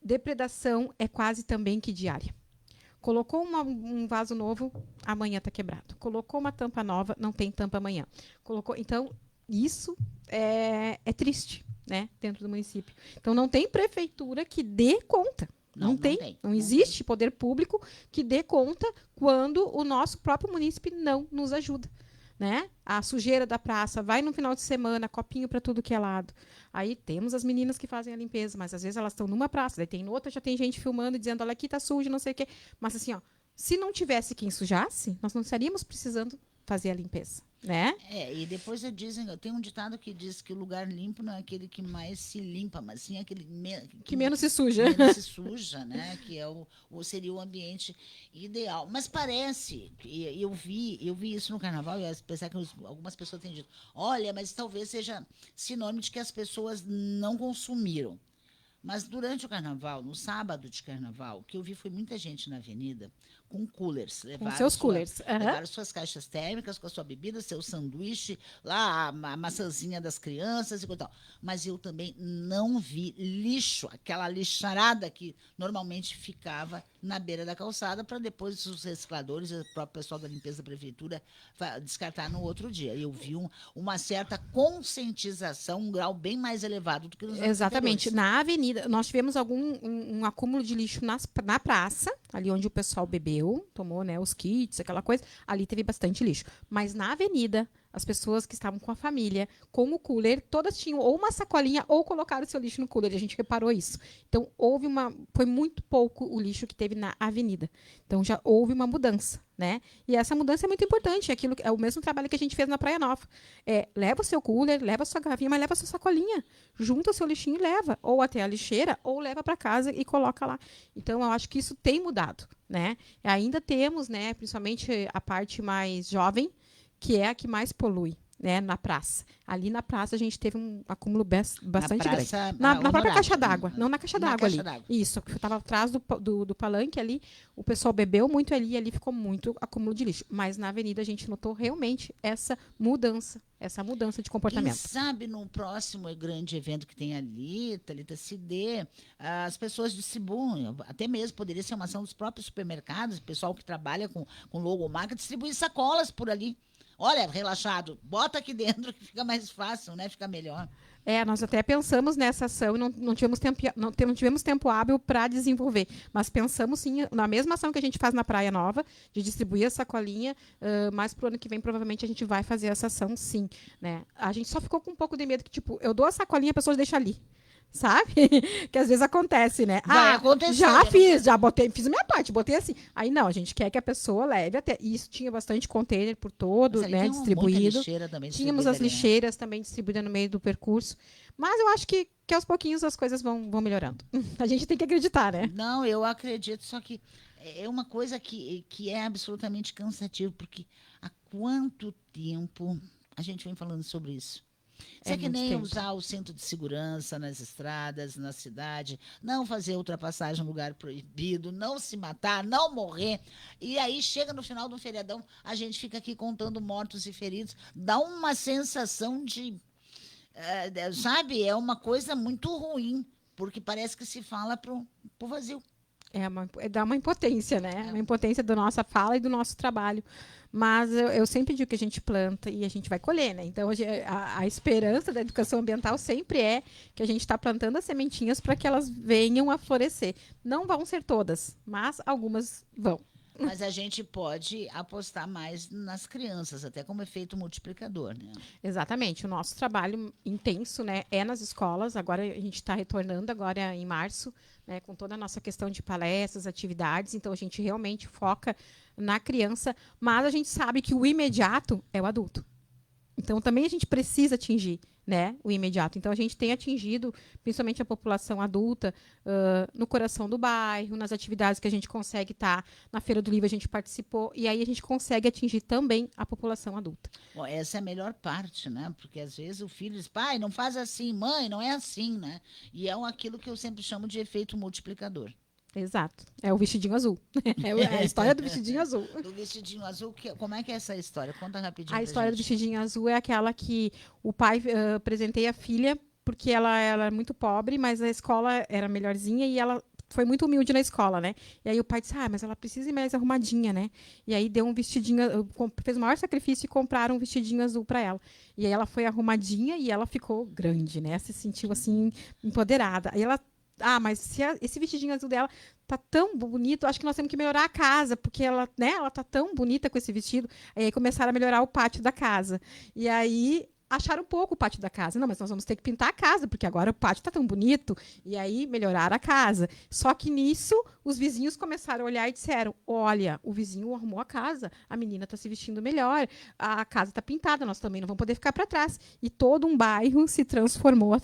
Depredação é quase também que diária. Colocou um vaso novo, amanhã está quebrado. Colocou uma tampa nova, não tem tampa amanhã. Então, isso é triste, né? Dentro do município. Então, não tem prefeitura que dê conta. Não existe poder público que dê conta quando o nosso próprio munícipe não nos ajuda, né? A sujeira da praça vai no final de semana, copinho para tudo que é lado. Aí temos as meninas que fazem a limpeza, mas às vezes elas estão numa praça, daí tem outra, já tem gente filmando e dizendo, olha aqui tá sujo, não sei o quê. Mas assim, ó, se não tivesse quem sujasse, nós não estaríamos precisando fazer a limpeza, né? E depois tem um ditado que diz que o lugar limpo não é aquele que mais se limpa, mas sim aquele que menos se suja. Menos se suja, né? Que seria o ambiente ideal. Mas parece, eu vi isso no carnaval, e apesar que algumas pessoas têm dito, olha, mas talvez seja sinônimo de que as pessoas não consumiram. Mas durante o carnaval, no sábado de carnaval, o que eu vi foi muita gente na avenida com coolers. Com seus coolers. Levaram suas caixas térmicas com a sua bebida, seu sanduíche, lá a maçãzinha das crianças e coisa tal. Mas eu também não vi lixo, aquela lixarada que normalmente ficava na beira da calçada para depois os recicladores e o próprio pessoal da limpeza da prefeitura descartar no outro dia. Eu vi uma certa conscientização, um grau bem mais elevado do que nos anos Exatamente. anteriores. Na avenida, nós tivemos um acúmulo de lixo na praça, ali onde o pessoal bebeu, tomou, né, os kits, aquela coisa. Ali teve bastante lixo. Mas na avenida, as pessoas que estavam com a família, com o cooler, todas tinham ou uma sacolinha ou colocaram o seu lixo no cooler. A gente reparou isso. Então, foi muito pouco o lixo que teve na avenida. Então, já houve uma mudança, né? E essa mudança é muito importante. É o mesmo trabalho que a gente fez na Praia Nova. Leva o seu cooler, leva a sua garrafinha, mas leva a sua sacolinha. Junta o seu lixinho e leva. Ou até a lixeira, ou leva para casa e coloca lá. Então, eu acho que isso tem mudado, né? Ainda temos, né, principalmente a parte mais jovem, que é a que mais polui, né, na praça. Ali na praça a gente teve um acúmulo bastante grande. Na própria caixa d'água. Não na caixa d'água ali. Isso, que estava atrás do palanque ali. O pessoal bebeu muito ali e ali ficou muito acúmulo de lixo. Mas na avenida a gente notou realmente essa mudança de comportamento. Quem sabe no próximo grande evento que tem ali, Thalita, se dê, as pessoas distribuem, até mesmo poderia ser uma ação dos próprios supermercados, o pessoal que trabalha com logomarca, distribuir sacolas por ali. Olha, relaxado, bota aqui dentro que fica mais fácil, né? Fica melhor. Nós até pensamos nessa ação e não tivemos tempo hábil para desenvolver. Mas pensamos sim, na mesma ação que a gente faz na Praia Nova, de distribuir a sacolinha, mas para o ano que vem provavelmente a gente vai fazer essa ação sim, né? A gente só ficou com um pouco de medo que, tipo, eu dou a sacolinha, a pessoa deixa ali. Sabe? Que às vezes acontece, né? Vai acontecer. Fiz a minha parte, botei assim. Aí não, a gente quer que a pessoa leve até. Isso tinha bastante container por todo, né? Distribuído. Tínhamos as lixeiras também distribuídas no meio do percurso. Mas eu acho que aos pouquinhos as coisas vão melhorando. A gente tem que acreditar, né? Não, eu acredito, só que é uma coisa que é absolutamente cansativa, porque há quanto tempo a gente vem falando sobre isso? Isso é que nem usar o cinto de segurança nas estradas, na cidade, não fazer ultrapassagem em lugar proibido, não se matar, não morrer. E aí chega no final do feriadão, a gente fica aqui contando mortos e feridos. Dá uma sensação de... sabe, é uma coisa muito ruim, porque parece que se fala pro vazio. Dá uma impotência, né? Uma impotência da nossa fala e do nosso trabalho. Mas eu sempre digo que a gente planta e a gente vai colher, né? Então, a esperança da educação ambiental sempre é que a gente está plantando as sementinhas para que elas venham a florescer. Não vão ser todas, mas algumas vão. Mas a gente pode apostar mais nas crianças, até como efeito multiplicador, né? Exatamente. O nosso trabalho intenso, né, é nas escolas. Agora a gente está retornando agora em março, né, com toda a nossa questão de palestras, atividades. Então a gente realmente foca na criança, mas a gente sabe que o imediato é o adulto. Então também a gente precisa atingir, né, o imediato. Então a gente tem atingido principalmente a população adulta no coração do bairro, nas atividades que a gente consegue estar. Na Feira do Livro a gente participou e aí a gente consegue atingir também a população adulta. Bom, essa é a melhor parte, né? Porque às vezes o filho diz, pai, não faz assim, mãe, não é assim, né? E é aquilo que eu sempre chamo de efeito multiplicador. Exato. É o vestidinho azul. É a história do vestidinho azul. Do vestidinho azul, como é que é essa história? Conta rapidinho. A história do vestidinho azul é aquela que o pai presenteia a filha porque ela era muito pobre, mas a escola era melhorzinha e ela foi muito humilde na escola, né? E aí o pai disse, mas ela precisa ir mais arrumadinha, né? E aí deu um vestidinho, fez o maior sacrifício e compraram um vestidinho azul para ela. E aí ela foi arrumadinha e ela ficou grande, né? Se sentiu assim, empoderada. Aí ela mas se esse vestidinho azul dela tá tão bonito, acho que nós temos que melhorar a casa, porque ela tá tão bonita com esse vestido. Aí começaram a melhorar o pátio da casa. E aí acharam pouco o pátio da casa. Não, mas nós vamos ter que pintar a casa, porque agora o pátio tá tão bonito. E aí melhoraram a casa. Só que nisso, os vizinhos começaram a olhar e disseram, olha, o vizinho arrumou a casa, a menina tá se vestindo melhor, a casa tá pintada, nós também não vamos poder ficar para trás. E todo um bairro se transformou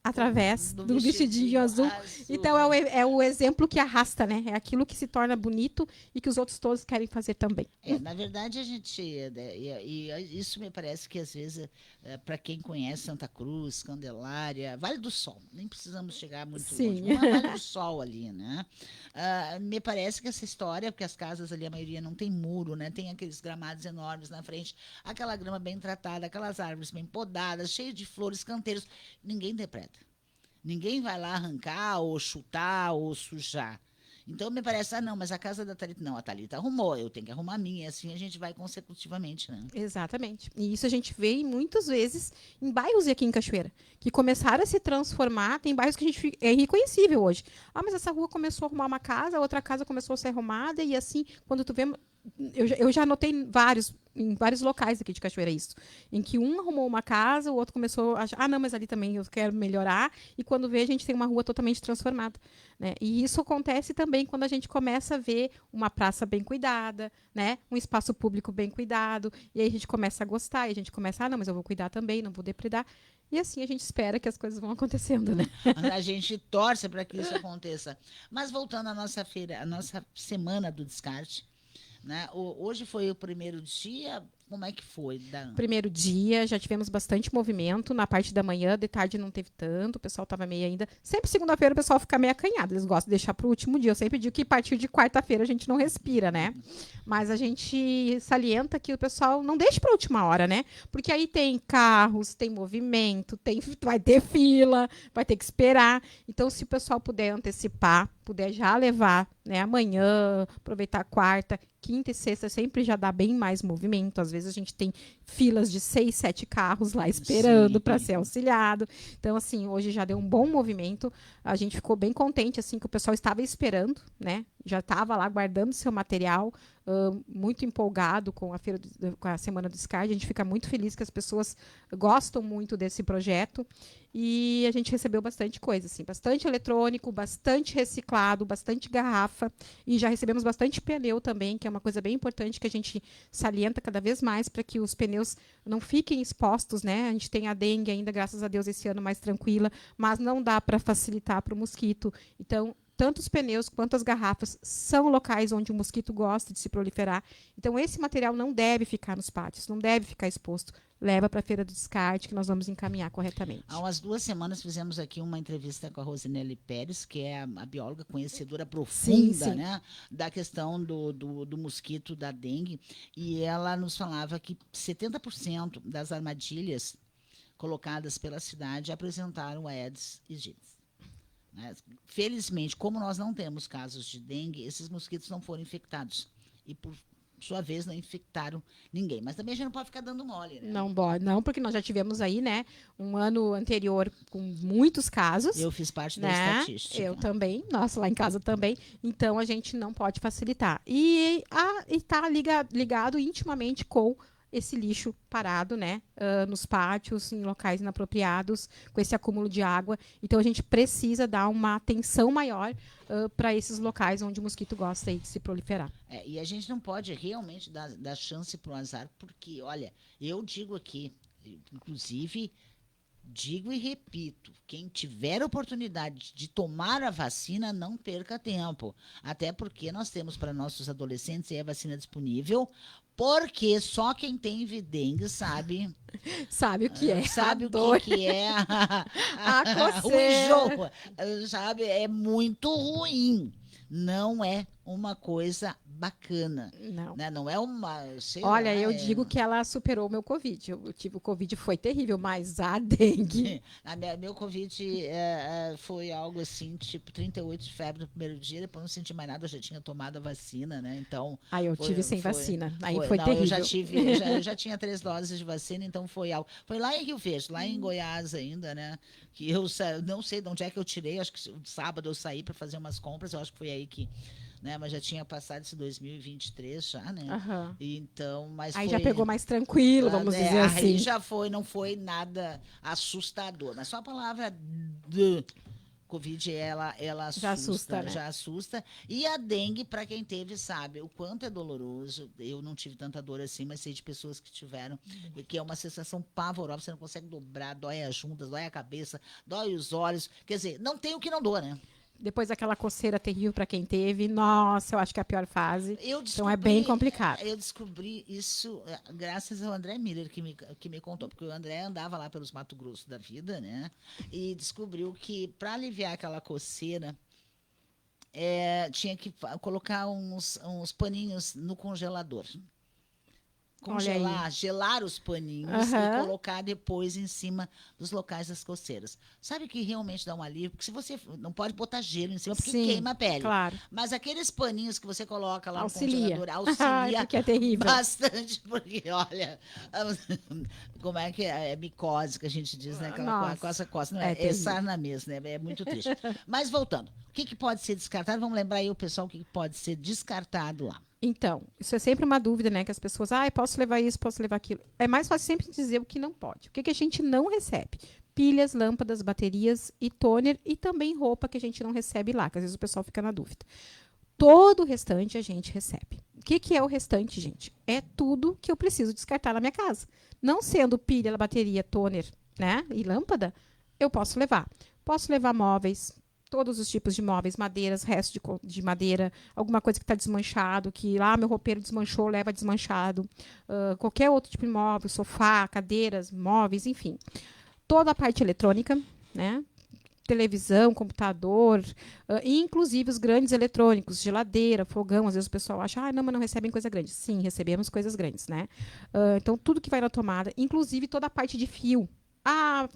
através do vestidinho azul. Então, é o exemplo que arrasta, né? É aquilo que se torna bonito e que os outros todos querem fazer também. Na verdade, a gente... E isso me parece que, às vezes, para quem conhece Santa Cruz, Candelária, Vale do Sol, nem precisamos chegar muito longe. Não é Vale do Sol ali, né? Me parece que essa história, porque as casas ali, a maioria não tem muro, né? Tem aqueles gramados enormes na frente, aquela grama bem tratada, aquelas árvores bem podadas, cheias de flores, canteiros. Ninguém interpreta. Ninguém vai lá arrancar, ou chutar, ou sujar. Então, me parece, não, mas a casa da Thalita... Não, a Thalita arrumou, eu tenho que arrumar a minha, e assim a gente vai consecutivamente, né? Exatamente. E isso a gente vê muitas vezes em bairros aqui em Cachoeira, que começaram a se transformar. Tem bairros que a gente é irreconhecível hoje. Mas essa rua começou a arrumar uma casa, a outra casa começou a ser arrumada, e assim, quando tu vê... eu já notei em vários locais aqui de Cachoeira isso, em que um arrumou uma casa, o outro começou a achar, não, mas ali também eu quero melhorar, e quando vê, a gente tem uma rua totalmente transformada, né? E isso acontece também quando a gente começa a ver uma praça bem cuidada, né? Um espaço público bem cuidado, e aí a gente começa a gostar, e a gente começa, não, mas eu vou cuidar também, não vou depredar, e assim a gente espera que as coisas vão acontecendo, né? A gente torce para que isso aconteça. Mas voltando à nossa feira, à nossa semana do descarte, né? Hoje foi o primeiro dia, como é que foi? Primeiro dia, já tivemos bastante movimento, na parte da manhã, de tarde não teve tanto, o pessoal estava meio ainda, sempre segunda-feira o pessoal fica meio acanhado, eles gostam de deixar para o último dia, eu sempre digo que a partir de quarta-feira a gente não respira, né? Mas a gente salienta que o pessoal não deixa para a última hora, né? Porque aí tem carros, tem movimento, vai ter fila, vai ter que esperar, então se o pessoal puder antecipar, puder já levar, né, amanhã, aproveitar quarta, quinta e sexta sempre já dá bem mais movimento. Às vezes a gente tem filas de 6, 7 carros lá esperando para ser auxiliado. Então, assim, hoje já deu um bom movimento. A gente ficou bem contente, assim, que o pessoal estava esperando, né? Já estava lá guardando seu material, muito empolgado com com a Semana do Descarte. A gente fica muito feliz que as pessoas gostam muito desse projeto. E a gente recebeu bastante coisa, assim, bastante eletrônico, bastante reciclado, bastante garrafa. E já recebemos bastante pneu também, que é uma coisa bem importante que a gente salienta cada vez mais para que os pneus não fiquem expostos, né? A gente tem a dengue ainda, graças a Deus, esse ano mais tranquila, mas não dá para facilitar para o mosquito. Então, tanto os pneus quanto as garrafas são locais onde o mosquito gosta de se proliferar. Então, esse material não deve ficar nos pátios, não deve ficar exposto. Leva para a feira do descarte, que nós vamos encaminhar corretamente. Há umas 2 semanas fizemos aqui uma entrevista com a Rosinelli Pérez, que é a bióloga conhecedora profunda, sim. Né, da questão do mosquito, da dengue, e ela nos falava que 70% das armadilhas colocadas pela cidade apresentaram Aedes aegypti. Né? Felizmente, como nós não temos casos de dengue, esses mosquitos não foram infectados. E, por sua vez, não infectaram ninguém. Mas também a gente não pode ficar dando mole, né? Não, porque nós já tivemos aí, né, um ano anterior com muitos casos. Eu fiz parte da né? estatística. Eu também, nossa, lá em casa também. Então, a gente não pode facilitar. E está ligado intimamente com esse lixo parado, né, nos pátios, em locais inapropriados, com esse acúmulo de água. Então, a gente precisa dar uma atenção maior para esses locais onde o mosquito gosta aí de se proliferar. E a gente não pode realmente dar chance para o azar, porque, olha, eu digo aqui, inclusive, digo e repito, quem tiver oportunidade de tomar a vacina, não perca tempo. Até porque nós temos para nossos adolescentes a vacina disponível, porque só quem tem dengue sabe o que é. Sabe que é a o enjoo. Sabe, é muito ruim. Não é uma coisa bacana. Não. Né? Não é uma... Olha, eu digo que ela superou o meu Covid. Eu tive o Covid, foi terrível, mas a dengue... Meu Covid foi algo assim, tipo 38 de febre no primeiro dia, depois não senti mais nada, eu já tinha tomado a vacina, né? Então... eu tive sem vacina. Aí foi terrível. Eu já tinha 3 doses de vacina, então foi algo... Foi lá em Rio Verde, lá em Goiás ainda, né? Que eu não sei de onde é que eu tirei, acho que sábado eu saí para fazer umas compras, eu acho que foi aí que... Né, mas já tinha passado esse 2023 já, né? Uhum. Então, mas aí já pegou mais tranquilo, vamos dizer assim. Aí já foi, não foi nada assustador. Mas só a palavra Covid, ela assusta, né? Já assusta. E a dengue, para quem teve, sabe o quanto é doloroso. Eu não tive tanta dor assim, mas sei de pessoas que tiveram, que é uma sensação pavorosa. Você não consegue dobrar, dói as juntas, dói a cabeça, dói os olhos. Quer dizer, não tem o que não doa, né? Depois daquela coceira terrível para quem teve, nossa, eu acho que é a pior fase. Então é bem complicado. Eu descobri isso graças ao André Miller, que me contou, porque o André andava lá pelos Mato Grosso da vida, né? E descobriu que para aliviar aquela coceira, tinha que colocar uns paninhos no congelador. Gelar os paninhos e colocar depois em cima dos locais das coceiras. Sabe que realmente dá um alívio? Porque se você não pode botar gelo em cima, porque queima a pele. Claro. Mas aqueles paninhos que você coloca lá auxilia. no congelador, auxilia porque é terrível. Bastante, porque olha, como é que é micose que a gente diz, né? Aquela coça, não é sarna mesmo, né? É muito triste. Mas voltando, o que pode ser descartado? Vamos lembrar aí o pessoal o que pode ser descartado lá. Então, isso é sempre uma dúvida, né? Que as pessoas, posso levar isso, posso levar aquilo. É mais fácil sempre dizer o que não pode. O que a gente não recebe? Pilhas, lâmpadas, baterias e toner e também roupa que a gente não recebe lá, que às vezes o pessoal fica na dúvida. Todo o restante a gente recebe. O que é o restante, gente? É tudo que eu preciso descartar na minha casa. Não sendo pilha, bateria, toner, né? E lâmpada, eu posso levar. Posso levar móveis, todos os tipos de móveis, madeiras, resto de madeira, alguma coisa que está desmanchado, que lá meu roupeiro desmanchou, leva desmanchado. Qualquer outro tipo de móvel, sofá, cadeiras, móveis, enfim. Toda a parte eletrônica, né? Televisão, computador, inclusive os grandes eletrônicos, geladeira, fogão. Às vezes o pessoal acha, não, mas não recebem coisa grande. Sim, recebemos coisas grandes, né? Então, tudo que vai na tomada, inclusive toda a parte de fio.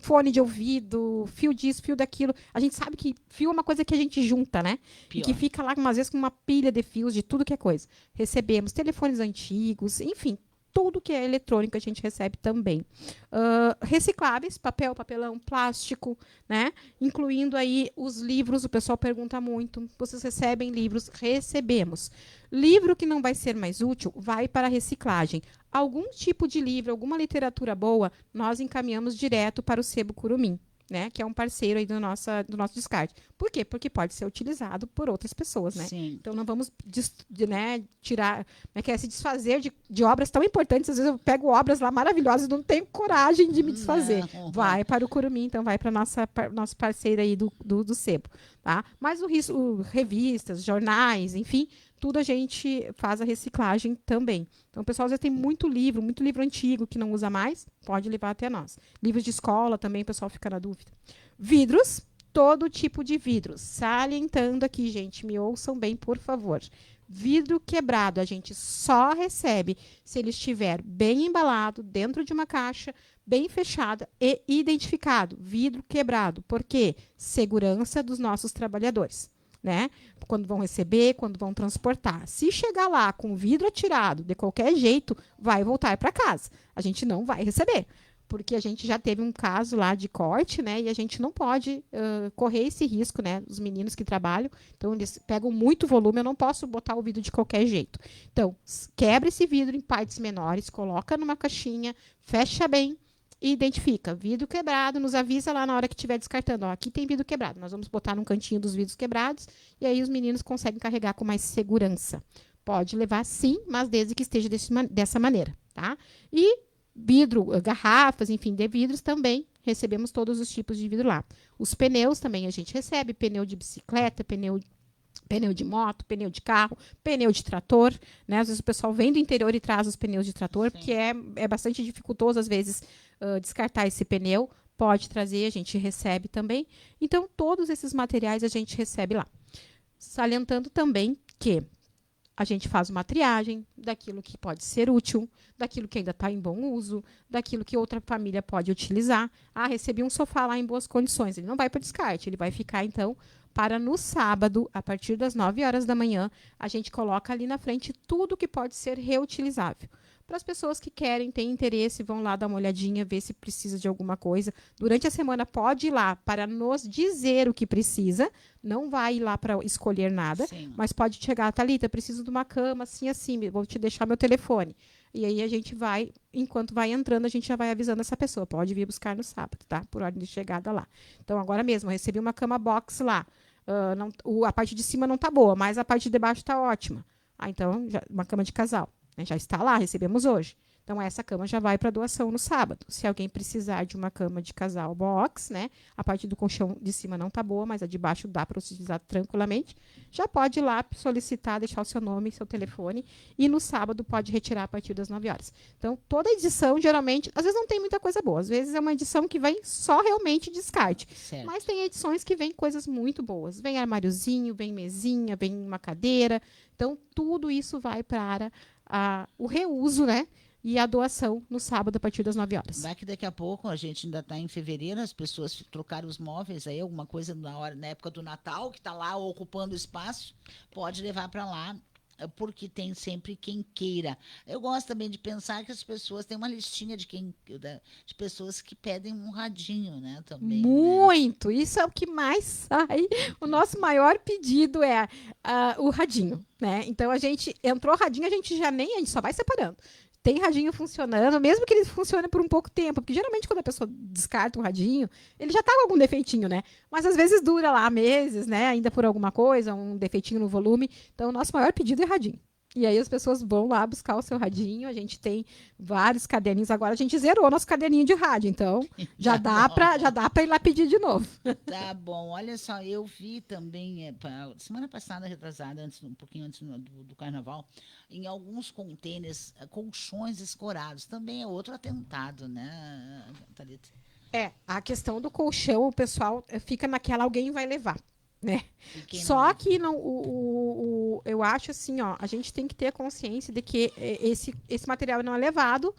Fone de ouvido, fio disso, fio daquilo. A gente sabe que fio é uma coisa que a gente junta, né? Pior. E que fica lá, às vezes, com uma pilha de fios de tudo que é coisa. Recebemos telefones antigos, enfim, tudo que é eletrônico a gente recebe também. Recicláveis, papel, papelão, plástico, né? Incluindo aí os livros, o pessoal pergunta muito. Vocês recebem livros? Recebemos. Livro que não vai ser mais útil, vai para a reciclagem. Algum tipo de livro, alguma literatura boa, nós encaminhamos direto para o Sebo Curumim, né? Que é um parceiro aí do nosso descarte. Por quê? Porque pode ser utilizado por outras pessoas, né? Sim. Então não vamos tirar, se desfazer de obras tão importantes. Às vezes eu pego obras lá maravilhosas e não tenho coragem de me desfazer. Não. Vai para o Curumim, então vai para nosso parceiro aí do Sebo, tá? Mas revistas, jornais, enfim, tudo a gente faz a reciclagem também. Então, o pessoal às vezes tem muito livro antigo que não usa mais, pode levar até nós. Livros de escola também, o pessoal fica na dúvida. Vidros, todo tipo de vidros. Salientando aqui, gente, me ouçam bem, por favor. Vidro quebrado, a gente só recebe se ele estiver bem embalado, dentro de uma caixa, bem fechada e identificado. Vidro quebrado. Por quê? Segurança dos nossos trabalhadores, né? Quando vão receber, quando vão transportar. Se chegar lá com o vidro atirado, de qualquer jeito, vai voltar para casa. A gente não vai receber, porque a gente já teve um caso lá de corte, né? E a gente não pode correr esse risco, né? Os meninos que trabalham, então eles pegam muito volume, eu não posso botar o vidro de qualquer jeito. Então, quebra esse vidro em partes menores, coloca numa caixinha, fecha bem, e identifica, vidro quebrado, nos avisa lá na hora que estiver descartando. Aqui tem vidro quebrado, nós vamos botar num cantinho dos vidros quebrados e aí os meninos conseguem carregar com mais segurança. Pode levar sim, mas desde que esteja dessa maneira, tá? E vidro, garrafas, enfim, de vidros também, recebemos todos os tipos de vidro lá. Os pneus também a gente recebe, pneu de bicicleta, pneu de moto, pneu de carro, pneu de trator, né? Às vezes o pessoal vem do interior e traz os pneus de trator, porque é bastante dificultoso, às vezes, descartar esse pneu. Pode trazer, a gente recebe também. Então, todos esses materiais a gente recebe lá. Salientando também que a gente faz uma triagem daquilo que pode ser útil, daquilo que ainda está em bom uso, daquilo que outra família pode utilizar. Recebi um sofá lá em boas condições. Ele não vai para descarte, ele vai ficar, então, para no sábado, a partir das 9 horas da manhã, a gente coloca ali na frente tudo que pode ser reutilizável. Para as pessoas que querem, têm interesse, vão lá dar uma olhadinha, ver se precisa de alguma coisa. Durante a semana pode ir lá para nos dizer o que precisa. Não vai ir lá para escolher nada, Sim. mas pode chegar, Thalita, preciso de uma cama, assim, vou te deixar meu telefone. E aí a gente vai, enquanto vai entrando, a gente já vai avisando essa pessoa. Pode vir buscar no sábado, tá? Por ordem de chegada lá. Então, agora mesmo, eu recebi uma cama box lá. A parte de cima não tá boa, mas a parte de baixo tá ótima. Então, uma cama de casal. Já está lá, recebemos hoje. Então, essa cama já vai para doação no sábado. Se alguém precisar de uma cama de casal box, né? A parte do colchão de cima não tá boa, mas a de baixo dá para utilizar tranquilamente. Já pode ir lá solicitar, deixar o seu nome e seu telefone. E no sábado pode retirar a partir das 9 horas. Então, toda edição, geralmente, às vezes não tem muita coisa boa. Às vezes é uma edição que vem só realmente descarte. Certo. Mas tem edições que vem coisas muito boas. Vem armáriozinho, vem mesinha, vem uma cadeira. Então, tudo isso vai para o reuso, né? E a doação no sábado a partir das 9 horas. Vai que daqui a pouco, a gente ainda está em fevereiro, as pessoas trocaram os móveis aí, alguma coisa na época do Natal, que está lá ocupando espaço, pode levar para lá porque tem sempre quem queira. Eu gosto também de pensar que as pessoas têm uma listinha de pessoas que pedem um radinho, né? Também. Muito! Isso é o que mais sai. O nosso maior pedido é o radinho, né? Então a gente entrou radinho, a gente só vai separando. Tem radinho funcionando, mesmo que ele funcione por um pouco tempo, porque geralmente quando a pessoa descarta um radinho, ele já tá com algum defeitinho, né? Mas às vezes dura lá meses, né? Ainda por alguma coisa, um defeitinho no volume. Então o nosso maior pedido é radinho. E aí as pessoas vão lá buscar o seu radinho, a gente tem vários caderninhos, agora a gente zerou nosso caderninho de rádio, então já dá para ir lá pedir de novo. Tá bom, olha só, eu vi também, semana passada, retrasada, um pouquinho antes do carnaval, em alguns contêineres, colchões escorados, também é outro atentado, né, Thalita? A questão do colchão, o pessoal fica naquela, alguém vai levar. Né? Só que não, eu acho assim, ó, a gente tem que ter a consciência de que esse material não é levado.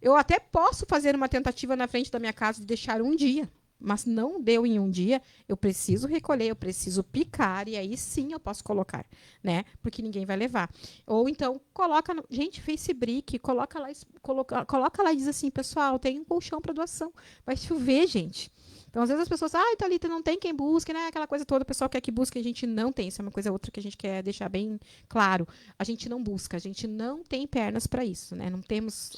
Eu até posso fazer uma tentativa na frente da minha casa de deixar um dia, mas não deu em um dia. Eu preciso recolher, eu preciso picar e aí sim eu posso colocar, né? Porque ninguém vai levar. Ou então coloca, gente, Facebook, coloca lá e diz assim, pessoal, tem um colchão para doação. Vai chover, gente. Então, às vezes as pessoas, Thalita, não tem quem busque, né? Aquela coisa toda, o pessoal quer que busque, a gente não tem. Isso é uma coisa outra que a gente quer deixar bem claro. A gente não busca, a gente não tem pernas para isso, né? Não temos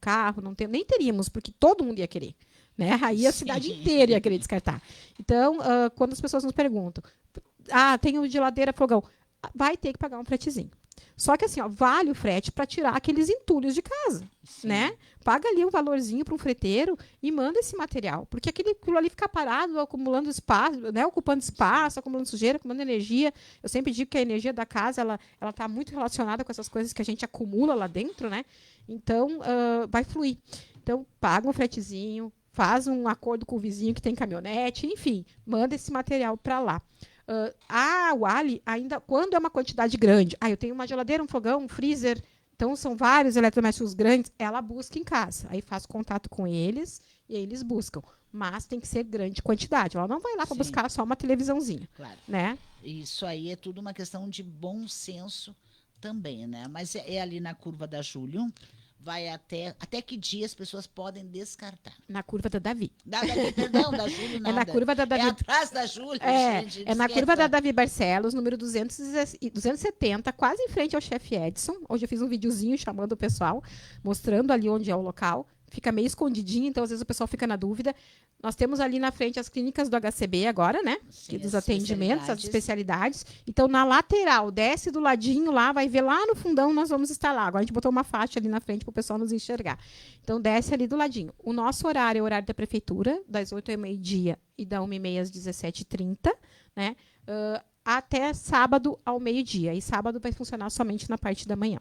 carro, não tem, nem teríamos, porque todo mundo ia querer, né? Aí a cidade inteira ia querer descartar. Então, quando as pessoas nos perguntam, tenho geladeira, fogão, vai ter que pagar um fretezinho. Só que assim, ó, vale o frete para tirar aqueles entulhos de casa, né? Paga ali um valorzinho para um freteiro e manda esse material, porque aquilo ali fica parado, acumulando espaço, né? Ocupando espaço, acumulando sujeira, acumulando energia. Eu sempre digo que a energia da casa, ela tá muito relacionada com essas coisas que a gente acumula lá dentro, né? Então, vai fluir. Então, paga um fretezinho, faz um acordo com o vizinho que tem caminhonete, enfim, manda esse material para lá. O Ali, ainda quando é uma quantidade grande, eu tenho uma geladeira, um fogão, um freezer, então são vários eletrodomésticos grandes, ela busca em casa, aí faz contato com eles e aí eles buscam, mas tem que ser grande quantidade, ela não vai lá para buscar só uma televisãozinha, claro, né? Isso aí é tudo uma questão de bom senso também, né? Mas é ali na curva da Júlio. Vai até que dia as pessoas podem descartar? Na curva da Davi. Perdão, da Júlio nada. É na curva da Davi. É atrás da Júlio, gente. É na curva da Davi Barcelos, número 270, quase em frente ao chefe Edson. Hoje eu fiz um videozinho chamando o pessoal, mostrando ali onde é o local. Fica meio escondidinho, então às vezes o pessoal fica na dúvida. Nós temos ali na frente as clínicas do HCB agora, né? Sim, dos atendimentos, as especialidades. Então, na lateral, desce do ladinho lá, vai ver lá no fundão, nós vamos estar lá. Agora a gente botou uma faixa ali na frente para o pessoal nos enxergar. Então, desce ali do ladinho. O nosso horário é o horário da prefeitura, das 8h ao meio-dia e da 1h30 às 17h30, né? Até sábado ao meio-dia. E sábado vai funcionar somente na parte da manhã.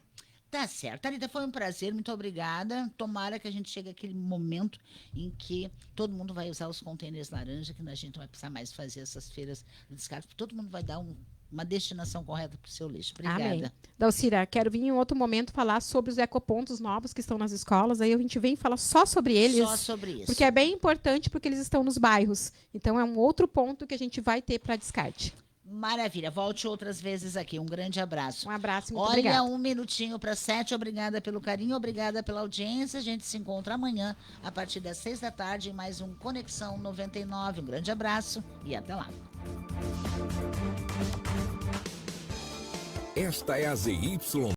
Tá certo. Thalita, foi um prazer, muito obrigada. Tomara que a gente chegue àquele momento em que todo mundo vai usar os contêineres laranja, que a gente não vai precisar mais fazer essas feiras de descarte, porque todo mundo vai dar uma destinação correta para o seu lixo. Obrigada. Amém. Dalcira, quero vir em outro momento falar sobre os ecopontos novos que estão nas escolas, aí a gente vem e fala só sobre eles. Só sobre isso. Porque é bem importante, porque eles estão nos bairros. Então é um outro ponto que a gente vai ter para descarte. Maravilha, volte outras vezes aqui. Um grande abraço. Um abraço, muito obrigada. Olha, 1 minutinho para 7. Obrigada pelo carinho, obrigada pela audiência. A gente se encontra amanhã, a partir das 6 da tarde, em mais um Conexão 99. Um grande abraço e até lá. Esta é a ZY